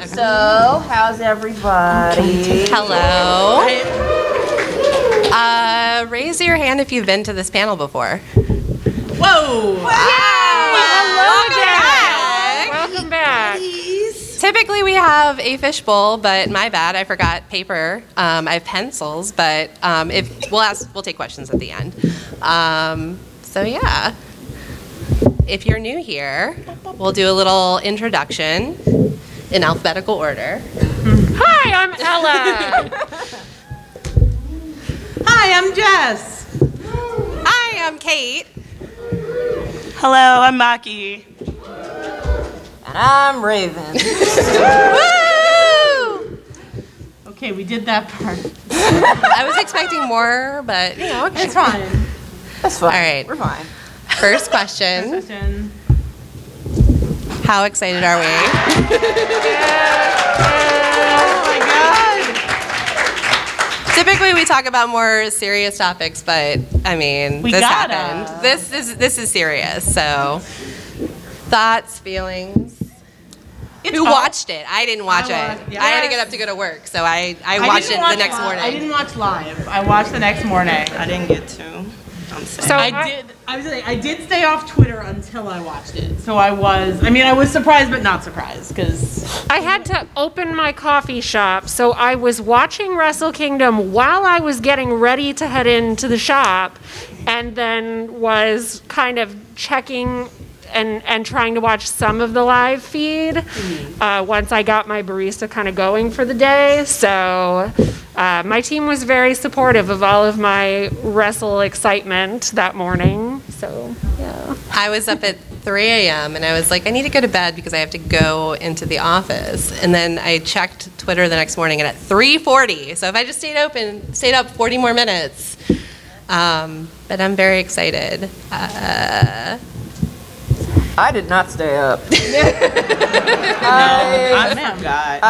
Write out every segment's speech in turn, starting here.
So, how's everybody? Hello. Raise your hand if you've been to this panel before. Whoa! Wow. Welcome back. Typically we have a fishbowl, but my bad, I forgot paper. I have pencils, but if we'll take questions at the end. So yeah, if you're new here, we'll do a little introduction in alphabetical order. Hi, I'm Ella. Hi, I'm Jess. Hi, I'm Kate. Hello, I'm Maki. And I'm Raven. Woo! Okay, we did that part. I was expecting more, but you know, okay. It's fine. That's fine. All right. We're fine. First question. How excited are we? Oh my god. Typically we talk about more serious topics, but I mean, We this gotta. happened. This is serious. So, thoughts, feelings. Who watched it? I didn't watch it. Yes. I had to get up to go to work, so I watched it the next morning. I didn't watch live. I watched the next morning. I didn't get to. I'm saying. So I did stay off Twitter until I watched it. So I was surprised but not surprised because I had to open my coffee shop, so I was watching Wrestle Kingdom while I was getting ready to head into the shop, and then was kind of checking and trying to watch some of the live feed once I got my barista kind of going for the day. So my team was very supportive of all of my wrestle excitement that morning. So yeah. I was up at 3 a.m. and I was like, I need to go to bed because I have to go into the office. And then I checked Twitter the next morning and at 3:40. So if I just stayed up 40 more minutes. But I'm very excited. I did not stay up. I forgot.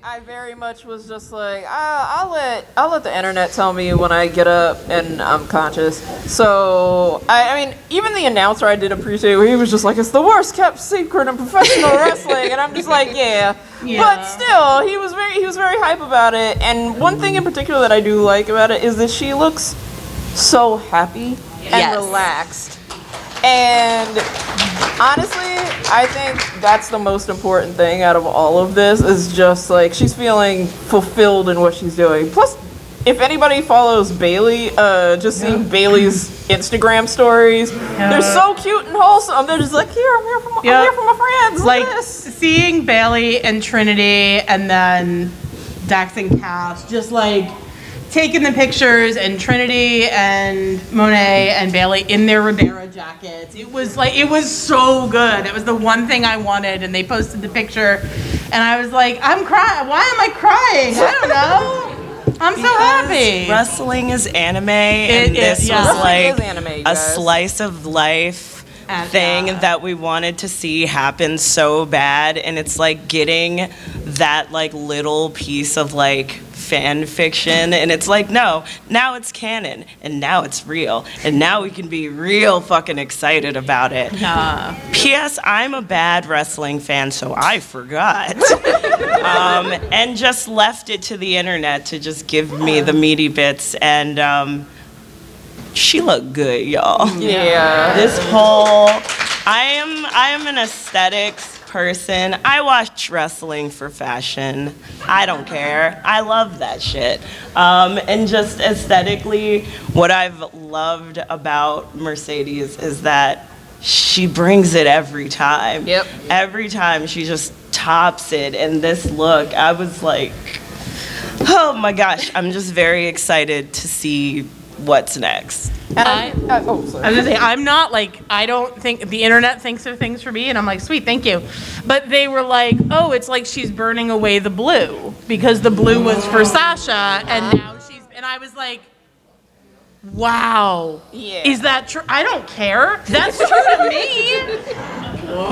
I very much was just like, I'll let the internet tell me when I get up and I'm conscious. So I mean, even the announcer I did appreciate, where he was just like, it's the worst kept secret in professional wrestling, and I'm just like, yeah. But still, he was very hype about it. And one thing in particular that I do like about it is that she looks so happy and relaxed. And honestly, I think that's the most important thing out of all of this, is just like she's feeling fulfilled in what she's doing. Plus, if anybody follows Bailey, just seeing Bailey's Instagram stories, they're so cute and wholesome. They're just like, I'm here for my friends. Like Look at this. seeing Bailey and Trinity and then Dax and Cass just like taking the pictures, and Trinity and Monet and Bailey in their Ribera jackets. It was so good. It was the one thing I wanted, and they posted the picture and I was like, I'm crying. Why am I crying? I don't know. I'm so happy. Wrestling is anime, and this was like anime, a slice of life thing that we wanted to see happen so bad, and it's like getting that like little piece of like fan fiction, and it's like, no, now it's canon, and now it's real, and now we can be real fucking excited about it. P.S. I'm a bad wrestling fan, so I forgot. And just left it to the internet to just give me the meaty bits, and she looked good, y'all. Yeah. This whole, I am an aesthetics person. I watch wrestling for fashion. I don't care. I love that shit. And just aesthetically, what I've loved about Mercedes is that she brings it every time. Yep. Every time she just tops it. And this look, I was like, oh my gosh, I'm just very excited to see what's next. I was gonna say, I'm not like, I don't think the internet thinks of things for me, and I'm like, sweet, thank you. But they were like, oh, it's like she's burning away the blue because the blue was for Sasha, and now and I was like, wow, is that true? I don't care. That's true to me.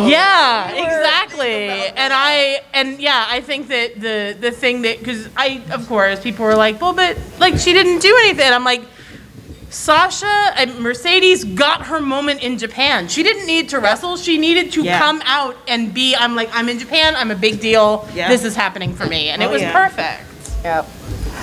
Yeah, exactly. And I think that the thing that, because of course, people were like, well, but like she didn't do anything. I'm like, Sasha and Mercedes got her moment in Japan. She didn't need to wrestle. She needed to come out and be, I'm in Japan, I'm a big deal. Yeah. This is happening for me. And it was perfect. Yep.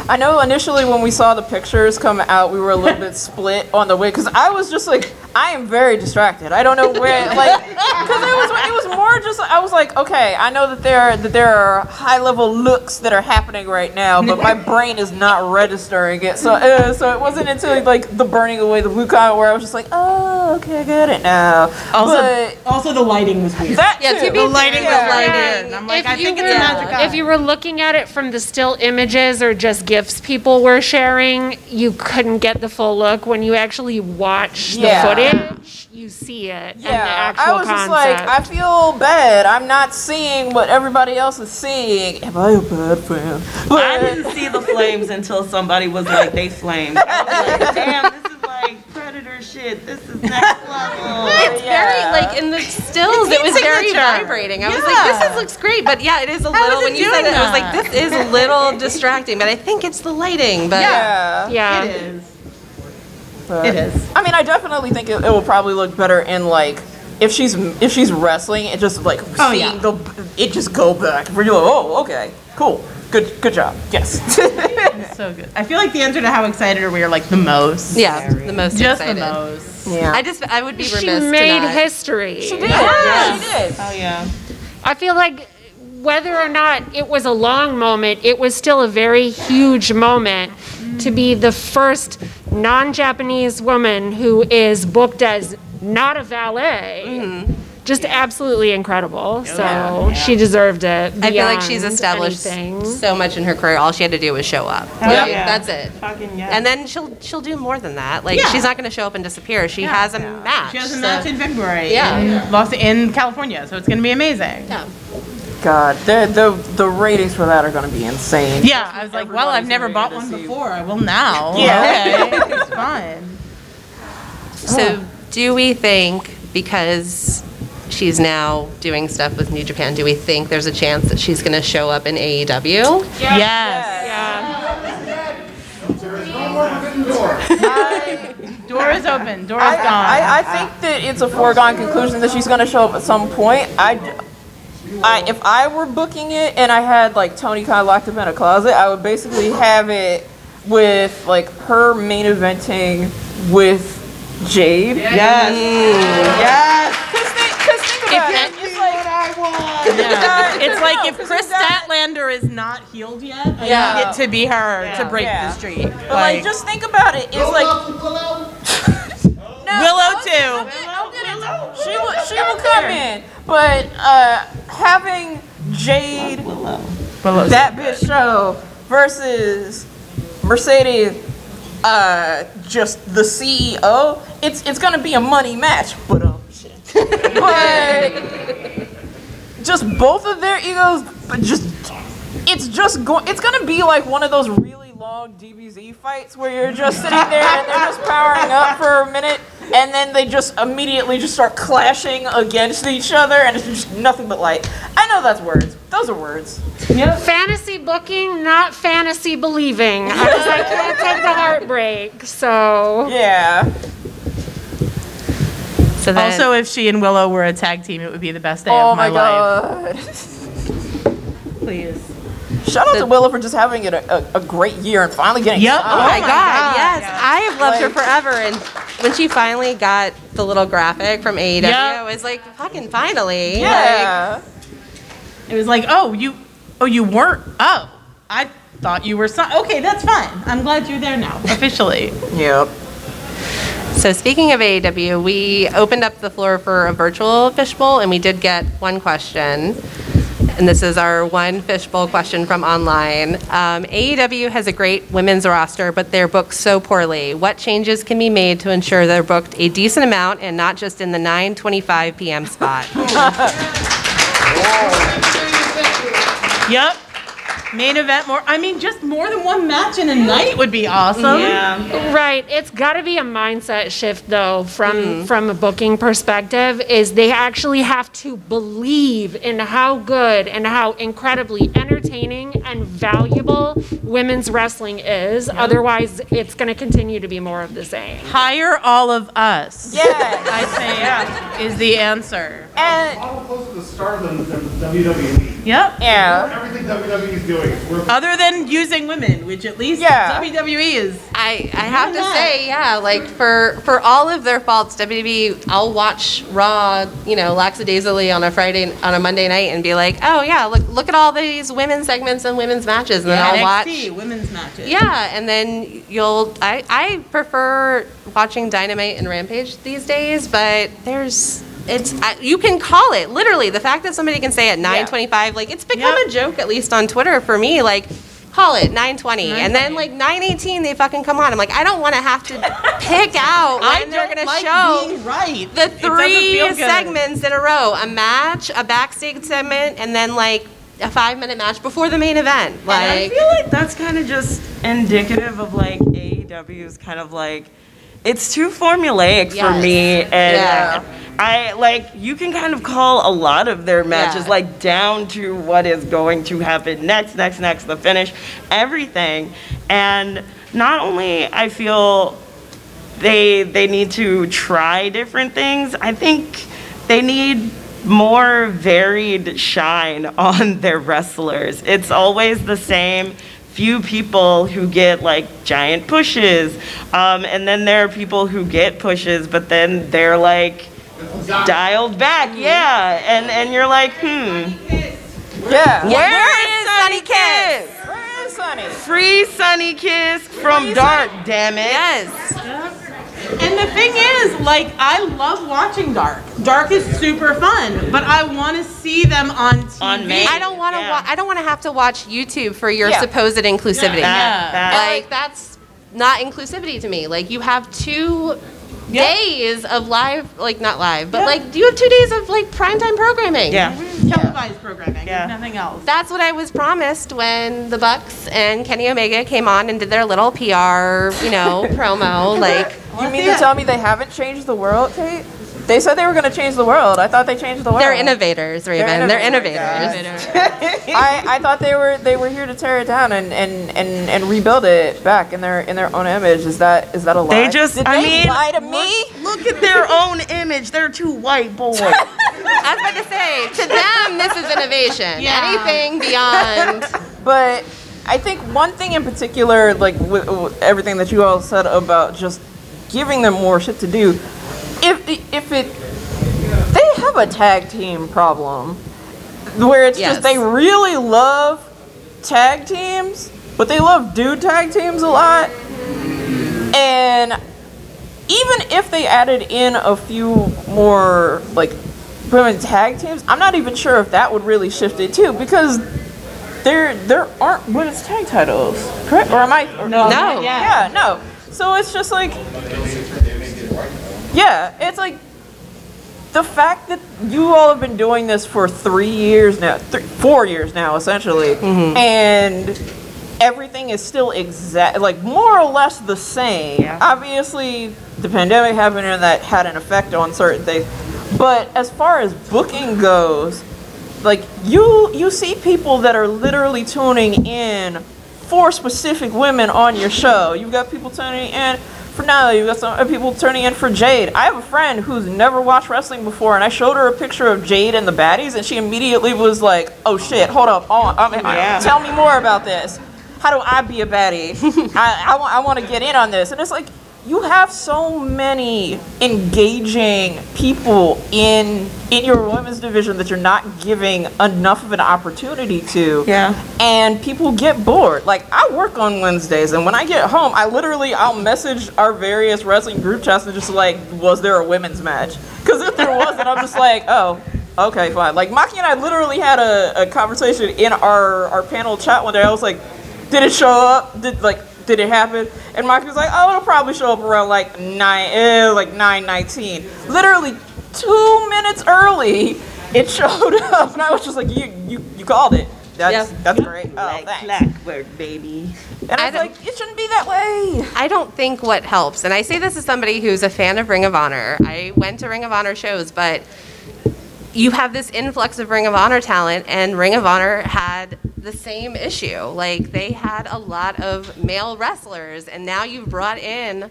I know initially when we saw the pictures come out, we were a little bit split on the way, because I was just like, I am very distracted. I don't know where, like, because it was more just, I was like, okay, I know that there are high level looks that are happening right now, but my brain is not registering it. So it wasn't until like the burning away the blue comment where I was just like, oh, okay, I get it now. Also the lighting was weird. That too. The lighting was weird. I'm like, I think it's a magic eye. If you were looking at it from the still images or just GIFs people were sharing, you couldn't get the full look. When you actually watch the footage, you see it. Yeah, and the actual I was just like, I feel bad. I'm not seeing what everybody else is seeing. Am I a bad fan? I didn't see the flames until somebody was like, they flamed. I was like, damn, this is like Predator shit. This is next level. It's very, like, in the stills, it was very vibrating. I was like, this looks great, but yeah, it is a little, when you said it, I was like, this is a little distracting, but I think it's the lighting. But yeah. It is. But, it is. I mean, I definitely think it will probably look better in like if she's wrestling, it just like seeing it just go back. Where you're like, oh, okay, cool, good job, yes. It's so good. I feel like the answer to how excited we are like the most. Yeah, the most just excited. the most. Yeah. I would be remiss She to made not. history. She did. Yeah, she did. Oh yeah. I feel like whether or not it was a long moment, it was still a very huge moment to be the first non-Japanese woman who is booked as not a valet. Just absolutely incredible. So she deserved it. I feel like she's beyond established anything. so much in her career. All she had to do was show up. That's it. Fucking yeah. And then she'll do more than that. Like she's not going to show up and disappear. She has a match. She has a match in February. Yeah. In California, so it's going to be amazing. Yeah. God, the ratings for that are going to be insane. Yeah, I was like, well, I've never bought one before. I will now. Yeah. Okay. It's fun. So do we think, because she's now doing stuff with New Japan, do we think there's a chance that she's going to show up in AEW? Yes. Door is open. Door is gone. I think that it's a foregone conclusion that she's going to show up at some point. If I were booking it and I had like Tony Khan locked up in a closet, I would basically have it with like her main eventing with Jade. Yes. Because think about it. It's like if Chris Statlander is not healed yet, I need it to be her to break the streak. But like, just think about it. It's like Willow too. She will come in, but having Jade, that bitch show versus Mercedes, just the CEO, it's gonna be a money match. But just both of their egos, but it's gonna be like one of those really long DBZ fights where you're just sitting there and they're just powering up for a minute and then they just immediately just start clashing against each other and it's just nothing but light. I know that's words. Those are words. Yep. Fantasy booking, not fantasy believing. I can't take the heartbreak, so. Yeah. So then, Also, if she and Willow were a tag team, it would be the best day of my life. Please. Shout out to Willow for just having a great year and finally getting Oh my God, yes. Yeah. I have loved her forever. And when she finally got the little graphic from AEW, I was like, fucking finally. Yeah. It was like, you weren't. Oh, I thought you were. Okay, that's fine. I'm glad you're there now, officially. Yep. So speaking of AEW, we opened up the floor for a virtual fishbowl, and we did get one question. And this is our one fishbowl question from online. AEW has a great women's roster, but they're booked so poorly. What changes can be made to ensure they're booked a decent amount and not just in the 9:25 p.m. spot? Yep. Main event more. I mean, just more than one match in a night would be awesome. Yeah. Right. It's got to be a mindset shift, though, from a booking perspective, is they actually have to believe in how good and how incredibly entertaining and valuable women's wrestling is. Otherwise, it's going to continue to be more of the same. Hire all of us. Yeah. I think is the answer. And All closer to the stardom than WWE. Yep. yeah. Everything WWE is doing is worth Other than using women, which at least Yeah. WWE is. I have to say, yeah, like for all of their faults, WWE, I'll watch Raw, you know, lackadaisically on a Monday night and be like, oh yeah, look at all these women's segments and women's matches, and then I'll NXT, watch women's matches. Yeah, and then I prefer watching Dynamite and Rampage these days, but you can call it, literally, the fact that somebody can say at 9:25, like, it's become a joke, at least on Twitter for me, like, call it 9:20, and then, like, 9:18, they fucking come on. I'm like, I don't want to have to pick out when they're going to show being right. the It doesn't 3 feel good. segments in a row, a match, a backstage segment, and then, like, a 5-minute match before the main event. And I Like, feel like that's kind of just indicative of like AEW's kind of like, it's too formulaic for Yes. me, and Yeah. I like, you can kind of call a lot of their matches Yeah. like down to what is going to happen next, the finish, everything. And not only I feel they need to try different things, I think they need more varied shine on their wrestlers. It's always the same few people who get like giant pushes, and then there are people who get pushes but then they're like dialed back. Yeah, and you're like, Yeah. where is Sunny Kiss? Where is Sunny? Free Sunny Kiss from Dark, damn it. yes. And the thing is, like, I love watching Dark. Dark is super fun, but I want to see them on TV. On main. I don't want to. Yeah. I don't want to have to watch YouTube for your Yeah. supposed inclusivity. That- Like, that's not inclusivity to me. Like, you have 2 days of live, like, not live, but like, you have 2 days of like primetime programming. yeah. Televised programming, Yeah. if nothing else. That's what I was promised when the Bucks and Kenny Omega came on and did their little PR, promo. Like, You mean to tell me they haven't changed the world, Kate? They said they were going to change the world. I thought they changed the world. they're innovators, Raven. They're innovators, innovators. I thought they were here to tear it down and rebuild it back in their own image. Is that a lie? They just, Did I they mean, lie to me? look at their own image. They're 2 white boys. I was about to say, to them, this is innovation. Yeah. Anything beyond. But I think one thing in particular, like with everything that you all said about just giving them more shit to do, they have a tag team problem where it's Yes. just they really love tag teams, but they love dude tag teams a lot. And even if they added in a few more like women tag teams, I'm not even sure if that would really shift it too, because there aren't women's tag titles, correct? Or am I? No. No. Yeah, no. So it's just like, yeah, it's like the fact that you all have been doing this for 4 years now, essentially, and everything is still like more or less the same. Yeah. Obviously, the pandemic happened and that had an effect on certain things. But as far as booking goes, like you see people that are literally tuning in for specific women on your show. You've got people tuning in for Nyla, you've got some people turning in for Jade. I have a friend who's never watched wrestling before, and I showed her a picture of Jade and the baddies, and she immediately was like, "Oh shit, hold up, tell me more about this. How do I be a baddie? I want to get in on this." And it's like, you have so many engaging people in your women's division that you're not giving enough of an opportunity to. Yeah. And people get bored. Like, I work on Wednesdays, and when I get home, I'll message our various wrestling group chats and just like, was there a women's match? Because if there wasn't, I'm just like, oh, okay, fine. Like, Maki and I literally had a conversation in our panel chat one day. I was like, did it show up? Did it happen? And Mike was like, oh, it'll probably show up around like 9:19. Literally 2 minutes early, it showed up, and I was just like, you called it. That's great. Oh, Like thanks. clockwork, baby. And I was like, it shouldn't be that way. I don't think what helps, and I say this as somebody who's a fan of Ring of Honor. I went to Ring of Honor shows, but you have this influx of Ring of Honor talent, and Ring of Honor had the same issue. Like, they had a lot of male wrestlers, and now you've brought in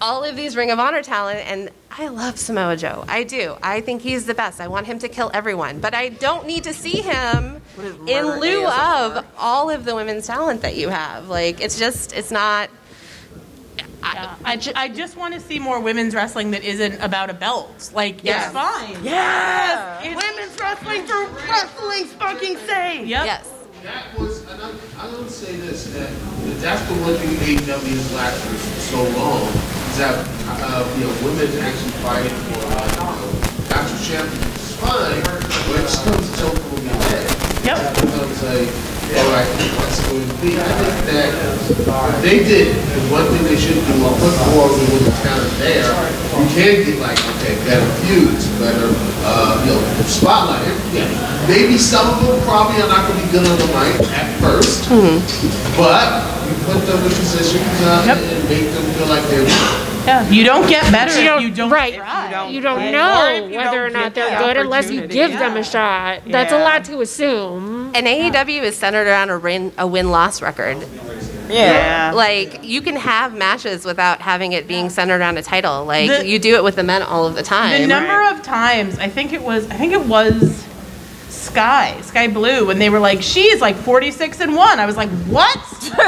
all of these Ring of Honor talent, and I love Samoa Joe. I do. I think he's the best. I want him to kill everyone, but I don't need to see him in lieu of all of the women's talent that you have. Like, it's not... I just want to see more women's wrestling that isn't about a belt. Like, Yes. it's fine. Yes! It's- Women's wrestling for wrestling's fucking sake! Yep. Yes. That was, and I'm going to say this, that that's the one thing AEW has lacked for so long, is that, women actually fighting for, national champions is fine, but it still comes to from the head. Yep. It becomes that's going to be. I think that if they did, the one thing they should do is put more of the women's talent there. You can get better feuds, better, spotlight. Yeah, maybe some of them probably are not going to be good on the mic at first, but you put them in positions and make them feel like they're. Yeah. You don't get better if you don't right. try. You don't Or know if you whether or don't not get they're the good unless you give opportunity. them a shot. That's a Yeah. lot to assume. And AEW is centered around a win-loss record. Yeah. Like, you can have matches without having it being centered around a title. Like, The- you do it with the men all of the time. The number of times, I think it was Sky Blue, when they were like, she's like 46-1. I was like, what?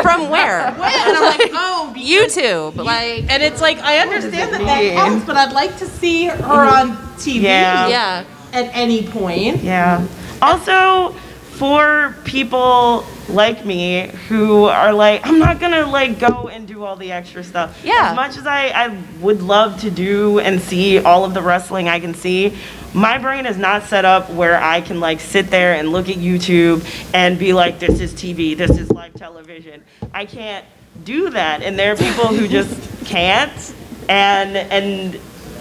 From where? When? And I'm like, oh, because YouTube. Like, and it's like, I understand that counts, but I'd like to see her on TV yeah. at any point. Yeah. Also, for people like me who are like, I'm not gonna go and do all the extra stuff. Yeah. As much as I would love to do and see all of the wrestling I can see, my brain is not set up where I can sit there and look at YouTube and be like, this is TV, this is live television. I can't do that, and there are people who just can't, and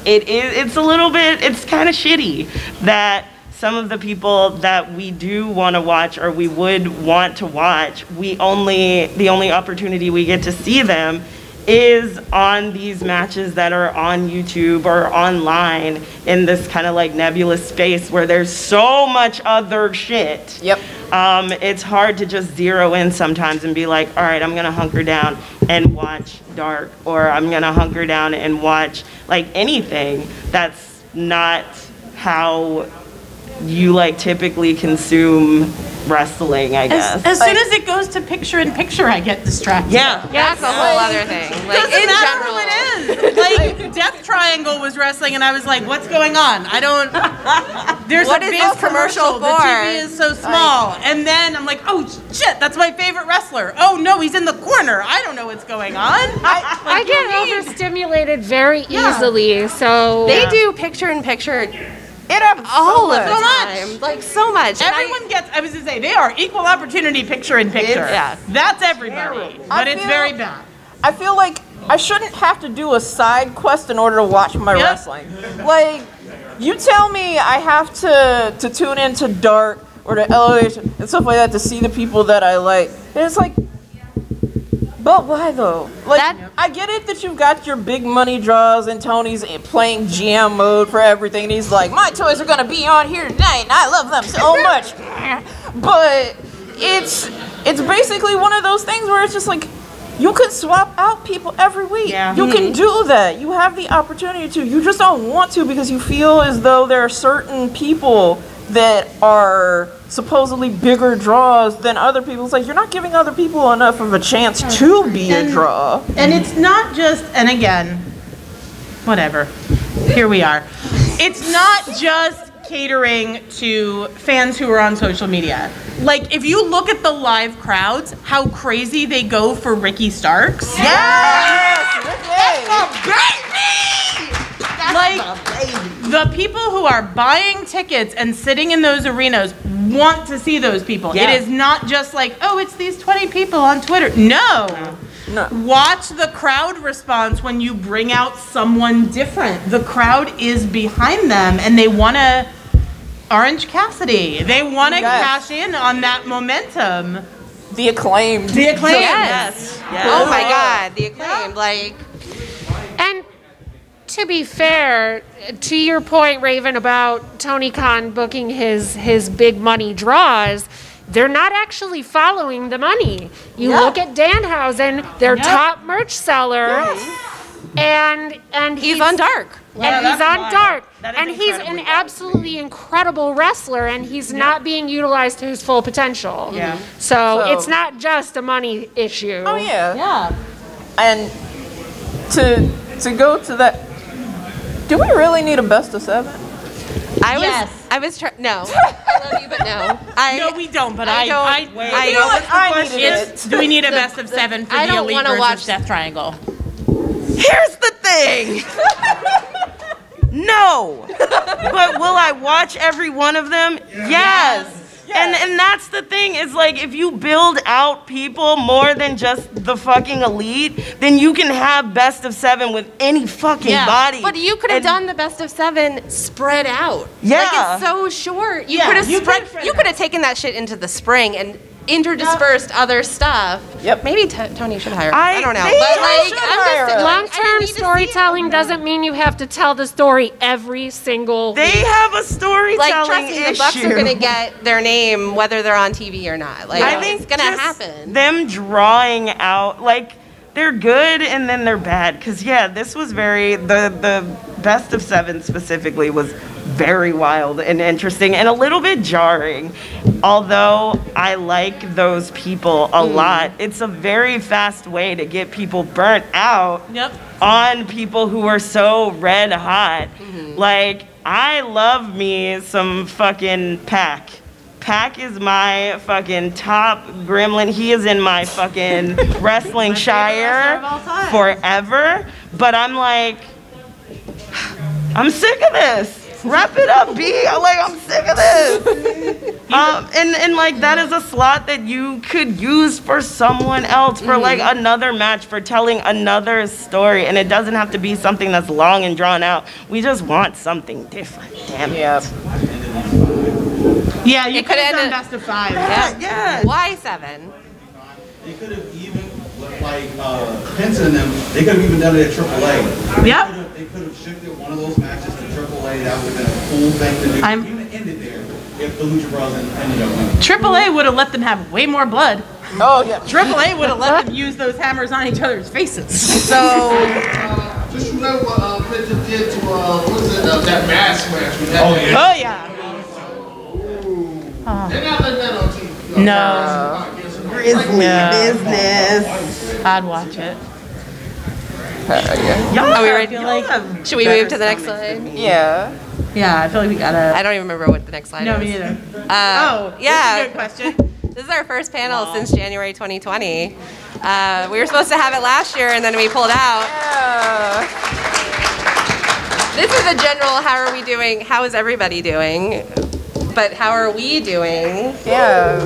it's a little bit, it's kind of shitty that some of the people that we do want to watch or we would want to watch, the only opportunity we get to see them is on these matches that are on YouTube or online in this kind of nebulous space where there's so much other shit. Yep. It's hard to just zero in sometimes and be like, all right, I'm gonna hunker down and watch Dark, or I'm gonna hunker down and watch anything that's not how you typically consume wrestling, I guess. As soon as it goes to picture-in-picture, I get distracted. Yeah. That's a whole other thing. Like, Doesn't in matter general. who it is. Like, Death Triangle was wrestling, and I was like, what's going on? I don't... There's What a is big this commercial The for? TV is so small. And then I'm like, oh, shit, that's my favorite wrestler. Oh, no, he's in the corner. I don't know what's going on. I get overstimulated very easily, so They do picture-in-picture It happens all of the So much. time. Like, so much. And Everyone gets, I was to say, they are equal opportunity picture-in-picture. Yeah. That's everybody. But it's feel- very bad. I feel like I shouldn't have to do a side quest in order to watch my Yep. wrestling. Like, you tell me I have to tune into Dark or to Elevation and stuff like that to see the people that I like. And it's like, but why though? Like, I get it that you've got your big money draws and Tony's playing GM mode for everything. And he's like, my toys are gonna be on here tonight and I love them so much. But it's basically one of those things where it's just like, you could swap out people every week. Yeah. You can do that. You have the opportunity to. You just don't want to because you feel as though there are certain people that are supposedly bigger draws than other people. It's like you're not giving other people enough of a chance to be a draw. And it's not just, and again, whatever. Here we are. It's not just catering to fans who are on social media. Like, if you look at the live crowds, how crazy they go for Ricky Starks. Yes! Like, the people who are buying tickets and sitting in those arenas want to see those people. Yeah. It is not just like, oh, it's these 20 people on Twitter. No. Watch the crowd response when you bring out someone different. The crowd is behind them and they want to Orange Cassidy. They want to Yes. cash in on that momentum. The acclaimed. The acclaim. Yes. Yes. Oh my God, the acclaimed. Like, And to be fair, to your point, Raven, about Tony Khan booking his big money draws, they're not actually following the money. You look at Danhausen, their top merch seller, and he's on Dark. and he's on Dark. That is And he's an incredibly absolutely incredible wrestler, and he's not being utilized to his full potential. Yeah. So So- it's not just a money issue. Oh yeah. Yeah. And to go to that, do we really need a best of 7? Yes. I was trying. No, I love you, but no. No, we don't. But I don't- I Wait, I You know what? I needed it's, it. do we need a best of 7 for I the don't Elite wanna versus watch- Death Triangle? Here's the thing. No. But will I watch every one of them? Yes. And that's the thing, is like, if you build out people more than just the fucking Elite, then you can have best of 7 with any fucking body. But you could have And- done the best of 7 spread out. Yeah. Like, it's so short. You Yeah, could have you spread. could spread You it could have taken that shit into the spring and interdispersed other stuff. Yep. Maybe Tony should hire. I- I don't know. they But should like, hire I'm just us. Long-term storytelling doesn't mean you have to tell the story every single They week. have a storytelling Like, trust me, the Bucks issue. are gonna get their name whether they're on TV or not. Like, I think it's gonna just happen. Them drawing out, like, they're good and then they're bad. Cause yeah, this was the best of 7 specifically was very wild and interesting and a little bit jarring. Although I like those people a lot, it's a very fast way to get people burnt out Yep. on people who are so red hot. Like, I love me some fucking Pac. Pac is my fucking top gremlin. He is in my fucking wrestling shire forever. But I'm like, I'm sick of this. Wrap it up, B. I'm sick of this. And like, that is a slot that you could use for someone else, for like another match, for telling another story. And it doesn't have to be something that's long and drawn out. We just want something different. Damn it. Yep. Yeah, you It could could have done end best of 5. Yeah. Why 7? They could have even, with like Pence and them, they could have even done it at AAA. Yep. They could have shifted one of those matches to AAA. That would have been a cool thing to do. I'm- Even ended there if the Lucha Bros ended up winning. AAA would have let them have way more blood. Oh yeah. AAA would have let them use those hammers on each other's faces. So Just remember what Penta did to, what was it, that mask match we had. Oh, yeah. Oh, yeah. They're not letting that on TV. No. Business. I'd watch it. Y'all Are we ready? y'all have Should we better move to the next stomachs than slide? me. yeah. Yeah, I feel like we gotta. I don't even remember what the next slide No, is. me neither. Yeah. That's a good question. This is our first panel since January 2020. We were supposed to have it last year and then we pulled out. Yeah. This is a general how are we doing, how is everybody doing? But how are we doing? Yeah.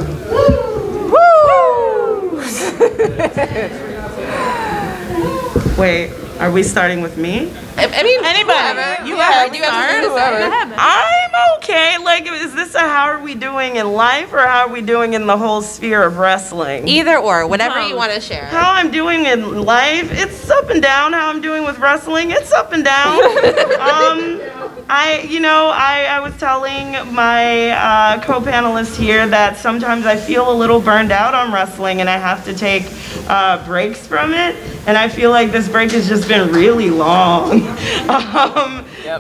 Wait, are we starting with me? I mean, Anybody. whoever. You Whoever. have Do you have something to start. say? Go ahead. I'm okay. Like, is this a how are we doing in life or how are we doing in the whole sphere of wrestling? Either or, whatever you want to share. How I'm doing in life, it's up and down. How I'm doing with wrestling, it's up and down. I was telling my co-panelist here that sometimes I feel a little burned out on wrestling and I have to take breaks from it. And I feel like this break has just been really long.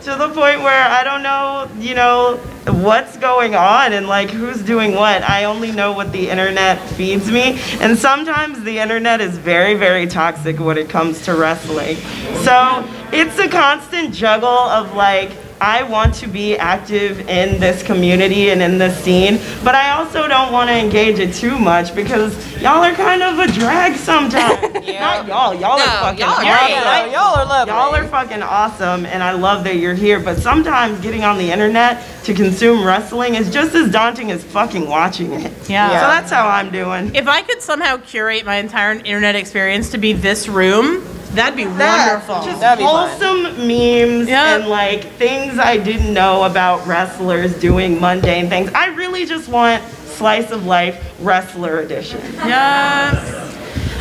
To the point where I don't know, what's going on and like who's doing what. I only know what the internet feeds me. And sometimes the internet is very, very toxic when it comes to wrestling. So it's a constant juggle of like, I want to be active in this community and in this scene, but I also don't want to engage it too much because y'all are kind of a drag sometimes. Not y'all. Y'all No, are fucking y'all are awesome. great. Y'all are lovely. Y'all are fucking awesome, and I love that you're here. But sometimes getting on the internet to consume wrestling is just as daunting as fucking watching it. Yeah. So that's how I'm doing. If I could somehow curate my entire internet experience to be this room, That'd be wonderful. Just That'd be fun. wholesome memes Yeah. and like things I didn't know about wrestlers doing mundane things. I really just want slice of life wrestler edition. Yes.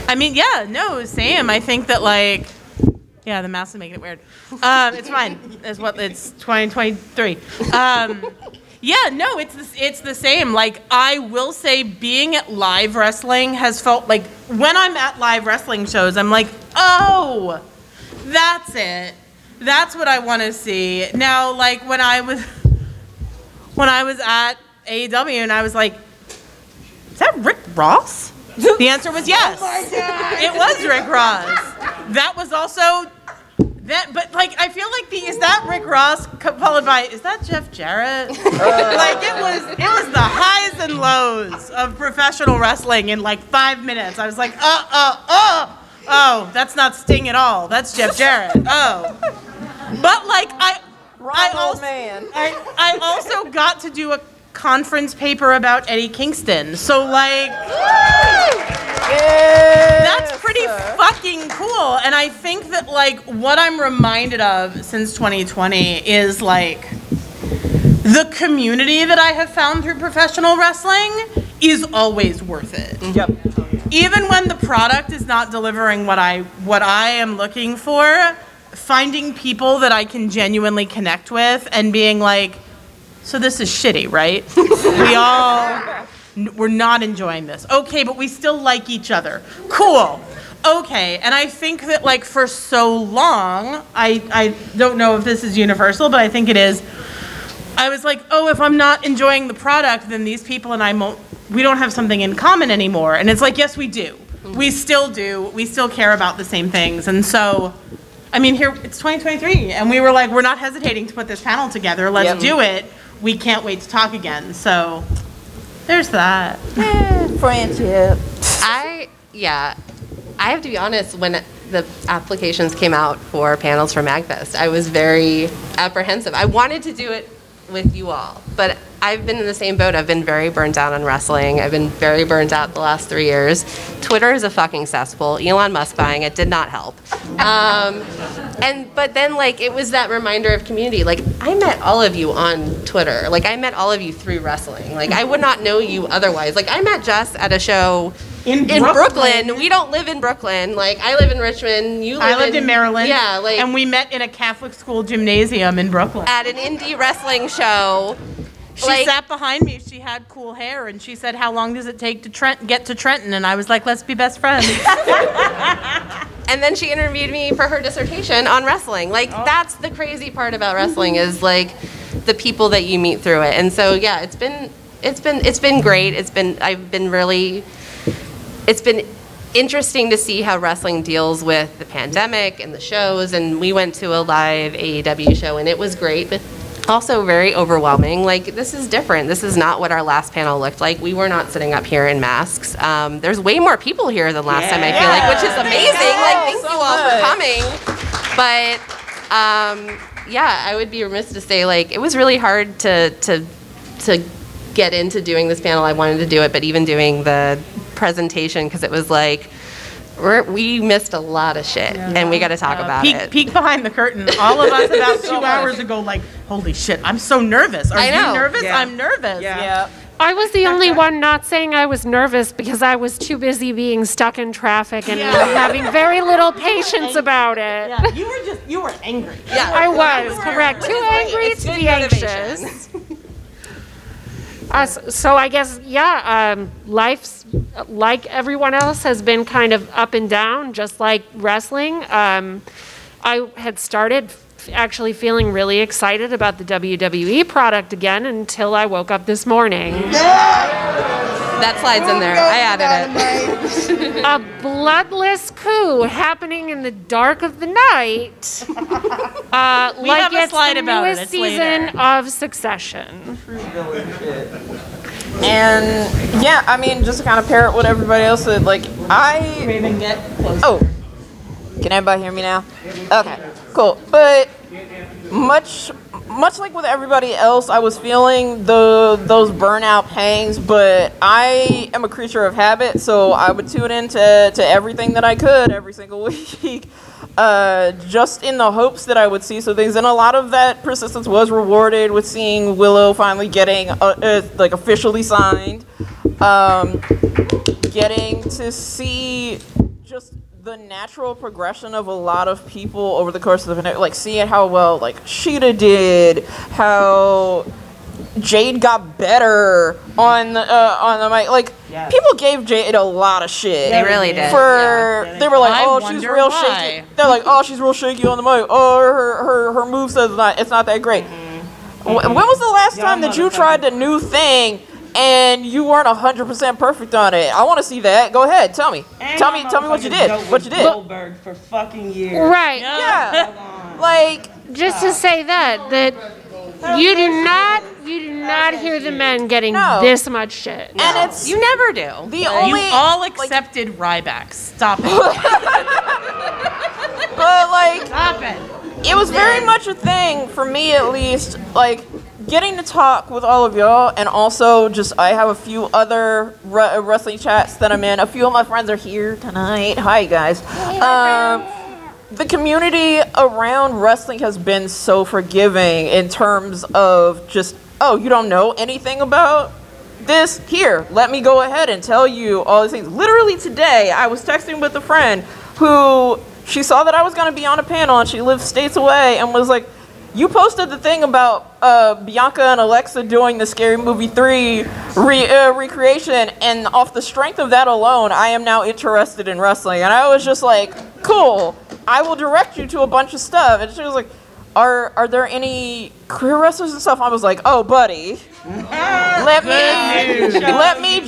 I mean, yeah, no, same. I think that like, yeah, the mask is making it weird. It's fine. It's 2023. Yeah, no, it's the same. Like, I will say being at live wrestling has felt like, when I'm at live wrestling shows, I'm like, oh, that's it. That's what I want to see. Now, like, when I was at AEW and I was like, is that Rick Ross? The answer was yes. Oh my God. It was Rick Ross. That was also that, but like I feel like is that Rick Ross followed by is that Jeff Jarrett? Like it was the highs and lows of professional wrestling in like 5 minutes. I was like, oh, that's not Sting at all. That's Jeff Jarrett. Oh, but like I also got to do a conference paper about Eddie Kingston. So like that's pretty fucking cool. And I think that like what I'm reminded of since 2020 is like the community that I have found through professional wrestling is always worth it. Yep. Even when the product is not delivering what I am looking for, finding people that I can genuinely connect with and being like, so this is shitty, right? We're not enjoying this. Okay, but we still like each other. Cool. Okay, and I think that like for so long, I don't know if this is universal, but I think it is. I was like, oh, if I'm not enjoying the product, then these people and we don't have something in common anymore. And it's like, yes, we do. We still do. We still care about the same things. And so, I mean, here, it's 2023, and we were like, we're not hesitating to put this panel together. Let's do it. We can't wait to talk again. So there's that. Friendship. I have to be honest, when the applications came out for panels for MAGFest, I was very apprehensive. I wanted to do it with you all, but I've been in the same boat. I've been very burnt out on wrestling. I've been very burnt out the last 3 years. Twitter is a fucking cesspool. Elon Musk buying it did not help. But then like it was that reminder of community. Like I met all of you on Twitter. Like I met all of you through wrestling. Like I would not know you otherwise. Like I met Jess at a show in Brooklyn. We don't live in Brooklyn. Like I live in Richmond. I lived in Maryland. Yeah, like and we met in a Catholic school gymnasium in Brooklyn at an indie wrestling show. She sat behind me. She had cool hair, and she said, "How long does it take to get to Trenton?" And I was like, "Let's be best friends." And then she interviewed me for her dissertation on wrestling. Like that's the crazy part about wrestling is like the people that you meet through it. And so yeah, it's been great. It's been interesting to see how wrestling deals with the pandemic and the shows. And we went to a live AEW show, and it was great, but also very overwhelming. Like this is different. This is not what our last panel looked like. We were not sitting up here in masks. There's way more people here than last time, I feel like, which is amazing. Like thank you all for coming. But yeah, I would be remiss to say like it was really hard to get into doing this panel. I wanted to do it, but even doing the presentation, because it was like we missed a lot of shit, and we got to talk about it. Peek behind the curtain. All of us about 2 hours ago, like, holy shit, I'm so nervous. Are you nervous? Yeah. I'm nervous. Yeah. I was the only one not saying I was nervous because I was too busy being stuck in traffic and having very little patience about it. Yeah. You were angry. Yeah, I was, correct. Too angry to be anxious. So I guess, life's like everyone else has been kind of up and down, just like wrestling. I had started actually feeling really excited about the WWE product again until I woke up this morning. That slide's in there. I added it. A bloodless coup happening in the dark of the night. We have a slide the about it. newest It's season later. of Succession. And yeah, I mean, just to kind of parrot what everybody else said, like Raven, get closer. Oh, can everybody hear me now? Okay, cool. But much much like with everybody else, I was feeling those burnout pangs, but I am a creature of habit, so I would tune into everything that I could every single week, just in the hopes that I would see some things. And a lot of that persistence was rewarded with seeing Willow finally getting like officially signed, getting to see just the natural progression of a lot of people over the course of the night, like seeing how well like Sheeta did, how Jade got better on the mic. Like people gave Jade a lot of shit. They really did. They were like, oh, she's wonder real why. shaky. They're like, oh, she's real shaky on the mic. Oh, her moveset it's not that great. When was the last time that you tried the new thing and you weren't 100% perfect on it? I want to see that. Go ahead, tell me. Tell me what you did. What you did. Goldberg for fucking years. Right. Yeah. Like, Just to say that you do not hear the men getting this much shit. and it's You never do. the only You all accepted Ryback. Stop it. but like Stop it. it was very much a thing for me, at least, like getting to talk with all of y'all, and also just I have a few other wrestling chats that I'm in. A few of my friends are here tonight. Hi guys. The community around wrestling has been so forgiving in terms of just, oh, you don't know anything about this? Here, let me go ahead and tell you all these things. Literally today, I was texting with a friend who, she saw that I was going to be on a panel and she lives states away and was like, you posted the thing about Bianca and Alexa doing the Scary Movie 3 recreation, and off the strength of that alone, I am now interested in wrestling. And I was just like, cool, I will direct you to a bunch of stuff. And she was like, are there any career wrestlers and stuff? I was like, oh, buddy, let me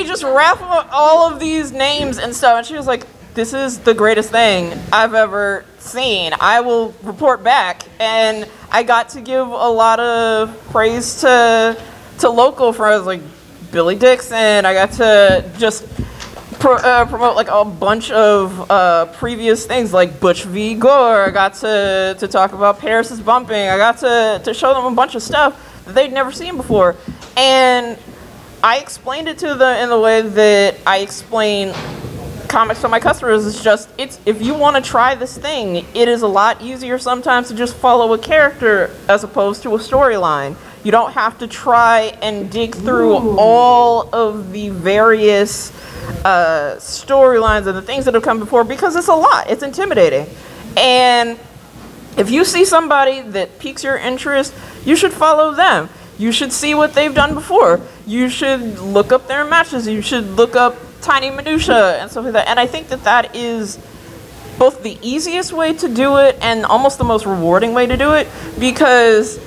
just raffle all of these names and stuff. And she was like, this is the greatest thing I've ever seen. I will report back. And I got to give a lot of praise to local friends like Billy Dixon. I got to just promote like a bunch of previous things like Butch v. Gore. I got to talk about Paris is Bumping. I got to show them a bunch of stuff that they'd never seen before. And I explained it to them in the way that I explain comics to my customers. It's just, if you want to try this thing, it is a lot easier sometimes to just follow a character as opposed to a storyline. You don't have to try and dig through all of the various storylines and the things that have come before, because it's a lot. It's intimidating. And if you see somebody that piques your interest, you should follow them. You should see what they've done before. You should look up their matches. You should look up tiny minutia and stuff like that. And I think that is both the easiest way to do it and almost the most rewarding way to do it, because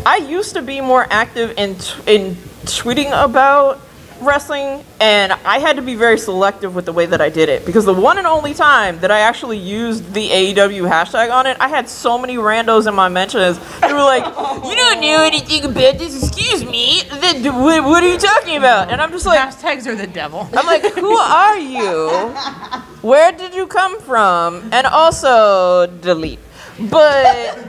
I used to be more active in tweeting about wrestling, and I had to be very selective with the way that I did it, because the one and only time that I actually used the AEW hashtag on it, I had so many randos in my mentions. They were like, you don't know anything about this, excuse me, what are you talking about? And I'm just like, Hashtags are the devil. I'm like, who are you? Where did you come from? And also delete. But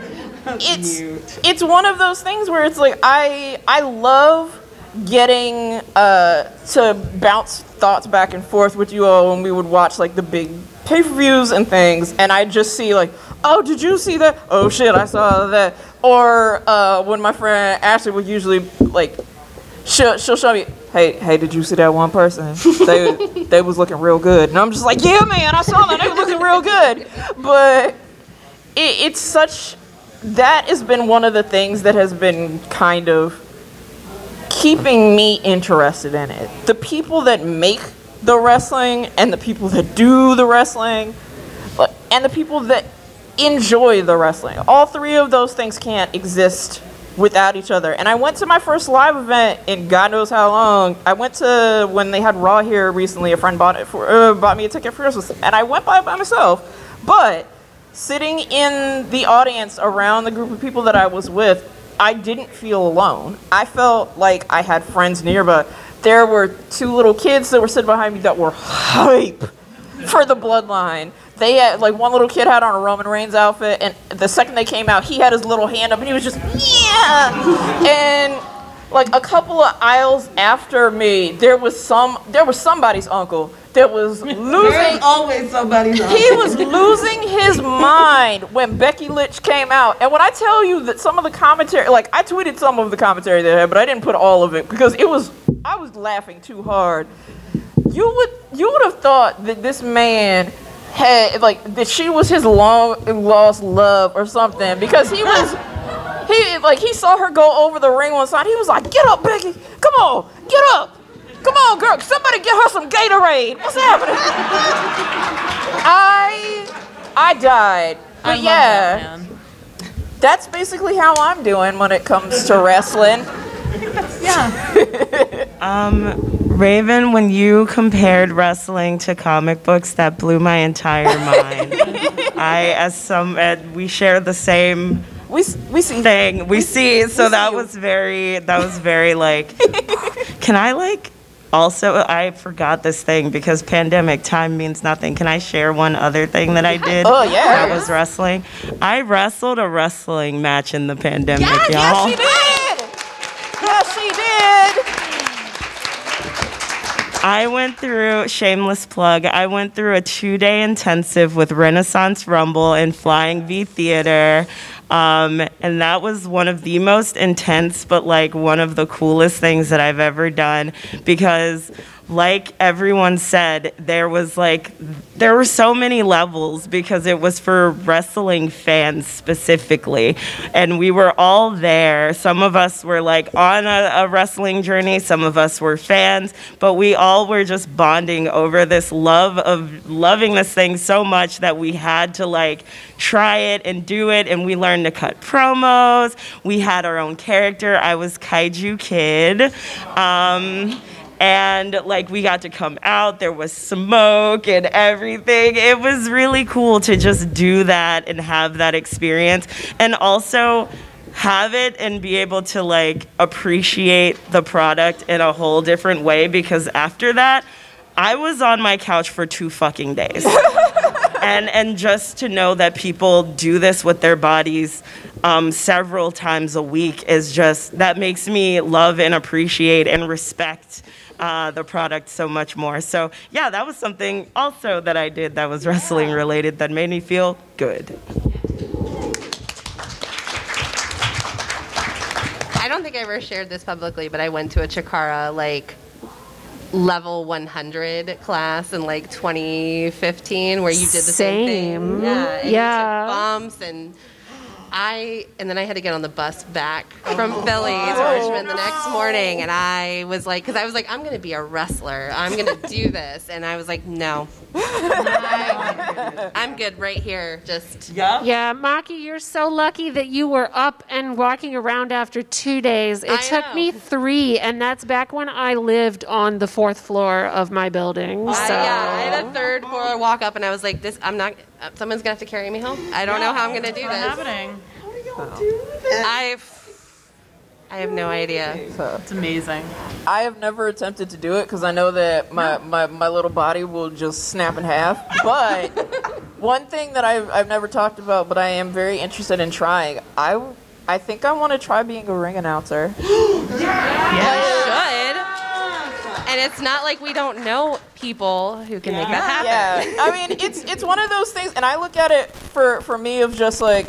it's one of those things where it's like I love getting to bounce thoughts back and forth with you all when we would watch like the big pay-per-views and things, and I just see like, oh, did you see that? Oh shit, I saw that. Or when my friend Ashley would usually like, she'll show me, hey, did you see that one person? They was looking real good. And I'm just like, yeah, man, I saw that. They were looking real good. But it's such, that has been one of the things that has been kind of keeping me interested in it. The people that make the wrestling and the people that do the wrestling and the people that enjoy the wrestling. All three of those things can't exist without each other. And I went to my first live event in God knows how long. I went to when they had Raw here recently. A friend bought me a ticket for Christmas, and I went by myself. But sitting in the audience around the group of people that I was with, I didn't feel alone. I felt like I had friends nearby. There were two little kids that were sitting behind me that were hype for the bloodline. they had, like, one little kid had on a Roman Reigns outfit, and the second they came out, he had his little hand up, and he was just, yeah! And, like, a couple of aisles after me, there was somebody's uncle that was losing. There's always somebody's uncle. He was losing his mind when Becky Lynch came out. And when I tell you that some of the commentary, like, I tweeted some of the commentary they had, but I didn't put all of it because I was laughing too hard. You would have thought that this man had, like, that she was his long lost love or something, because he saw her go over the ring one side. He was like, "Get up, Becky! Come on, get up! Come on, girl! Somebody get her some Gatorade! What's happening?" I died. But yeah, that's basically how I'm doing when it comes to wrestling. Raven, when you compared wrestling to comic books, that blew my entire mind. We share the same we see thing. We see. So that was very like, can I like, also, I forgot this thing because pandemic, time means nothing. Can I share one other thing that I did? Oh, yeah. That was wrestling. I wrestled a wrestling match in the pandemic, y'all. Yes, she did! Yes, she did! I went through, shameless plug, I went through a 2-day intensive with Renaissance Rumble and Flying V Theater. And that was one of the most intense, but like one of the coolest things that I've ever done, because like everyone said, there were so many levels because it was for wrestling fans specifically. And we were all there. Some of us were like on a wrestling journey. Some of us were fans, but we all were just bonding over this love of loving this thing so much that we had to like try it and do it. And we learned to cut promos. We had our own character. I was Kaiju Kid. And like we got to come out, there was smoke and everything. It was really cool to just do that and have that experience, and also have it and be able to like appreciate the product in a whole different way, because after that, I was on my couch for 2 fucking days. And just to know that people do this with their bodies several times a week is just, that makes me love and appreciate and respect the product so much more. So yeah, that was something also that I did that was wrestling related that made me feel good. I don't think I ever shared this publicly, but I went to a Chikara like level 100 class in like 2015 where you did the same thing. Yeah. And you took bumps and then I had to get on the bus back from Philly to Richmond the next morning, and I was like, I'm going to be a wrestler. I'm going to do this. And I was like, no. I'm good right here. Just. Yeah, Maki, you're so lucky that you were up and walking around after 2 days. It took me 3, and that's back when I lived on the 4th floor of my building. So. I had a 3rd floor walk up, and I was like, someone's going to have to carry me home. I don't know how I'm going to do this. What's happening? I have no idea. It's amazing. I have never attempted to do it because I know that my little body will just snap in half. But one thing that I've never talked about, but I am very interested in trying, I think I want to try being a ring announcer. You should. And it's not like we don't know people who can make that happen. Yeah, I mean, it's one of those things, and I look at it for me of just like,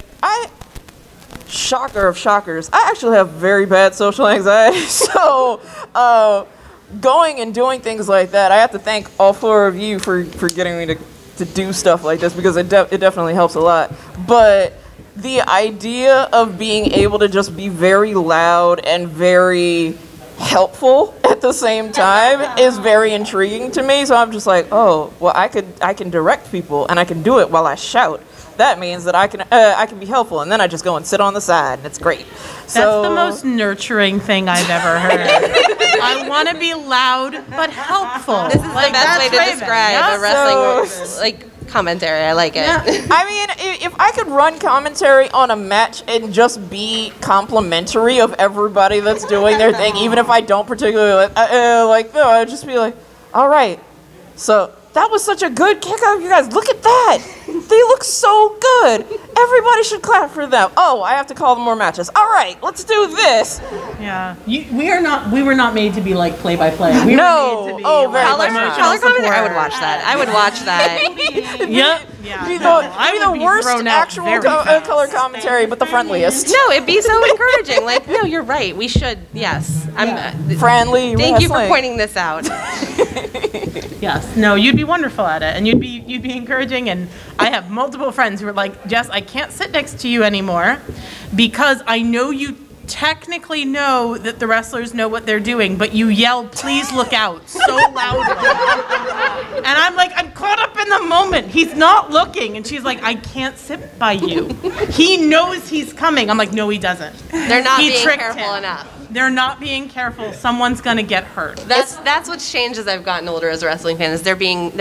shocker of shockers, I actually have very bad social anxiety. So going and doing things like that, I have to thank all 4 of you for getting me to do stuff like this, because it definitely helps a lot. But the idea of being able to just be very loud and very helpful at the same time is very intriguing to me. So I'm just like, oh, well, I can direct people, and I can do it while I shout. That means that I can be helpful, and then I just go and sit on the side, and it's great. That's the most nurturing thing I've ever heard. I want to be loud but helpful. This is the best way to describe a wrestling commentary. I like it. Yeah. I mean, if I could run commentary on a match and just be complimentary of everybody that's doing their thing, even if I don't particularly I'd just be like, all right, so that was such a good kick out, you guys. Look at that. They look so good. Everybody should clap for them. Oh, I have to call them more matches. All right, let's do this. Yeah. We were not made to be like play-by-play. We No. were made to be Oh, very like, much not. Color commentary. I would support. watch that. I would watch that. Yep. Yeah. Be No, the, I be would the be worst thrown out actual very fast. color commentary, but the friendliest. No, it'd be so encouraging. Like, no, you're right. We should. Yes. Friendly Thank you for wrestling. pointing this out. Yes. No, you'd be wonderful at it, and you'd be encouraging. And I have multiple friends who are like, Jess, I can't sit next to you anymore because I know you technically know that the wrestlers know what they're doing, but you yell, please look out, so loudly. And I'm like, I'm caught up in the moment. He's not looking. And she's like, I can't sit by you. He knows he's coming. I'm like, no, he doesn't. They're not He being tricked careful him. enough. They're not being careful. Someone's gonna get hurt. That's what's changed as I've gotten older as a wrestling fan. Is they're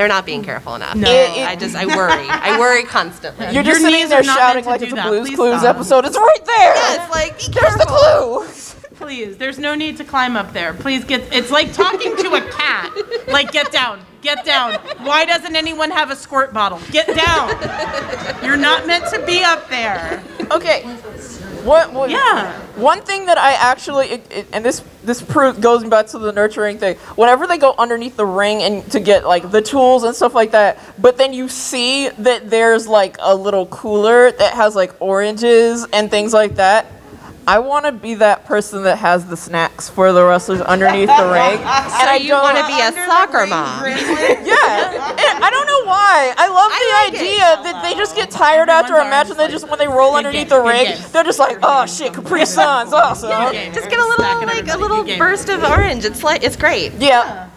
not being careful enough. No. I worry. I worry constantly. You're just Your sitting knees there are not shouting meant to like do it's a that. Blue's Please Clues stop. episode. It's right there. It's like, be There's the careful. clue. Please, there's no need to climb up there. Please it's like talking to a cat. Like, get down, get down. Why doesn't anyone have a squirt bottle? Get down. You're not meant to be up there. Okay. What? Yeah. One thing that I actually, and this goes back to the nurturing thing. Whenever they go underneath the ring and to get like the tools and stuff like that, but then you see that there's like a little cooler that has like oranges and things like that. I want to be that person that has the snacks for the wrestlers underneath the ring. And I you want to be a soccer mom. Yeah, and I don't know why. I love the idea that they just get tired after a match and they just, when they roll underneath the ring, they're just like, oh shit, Capri Sun's awesome. Just get a little burst of orange. It's great. Yeah.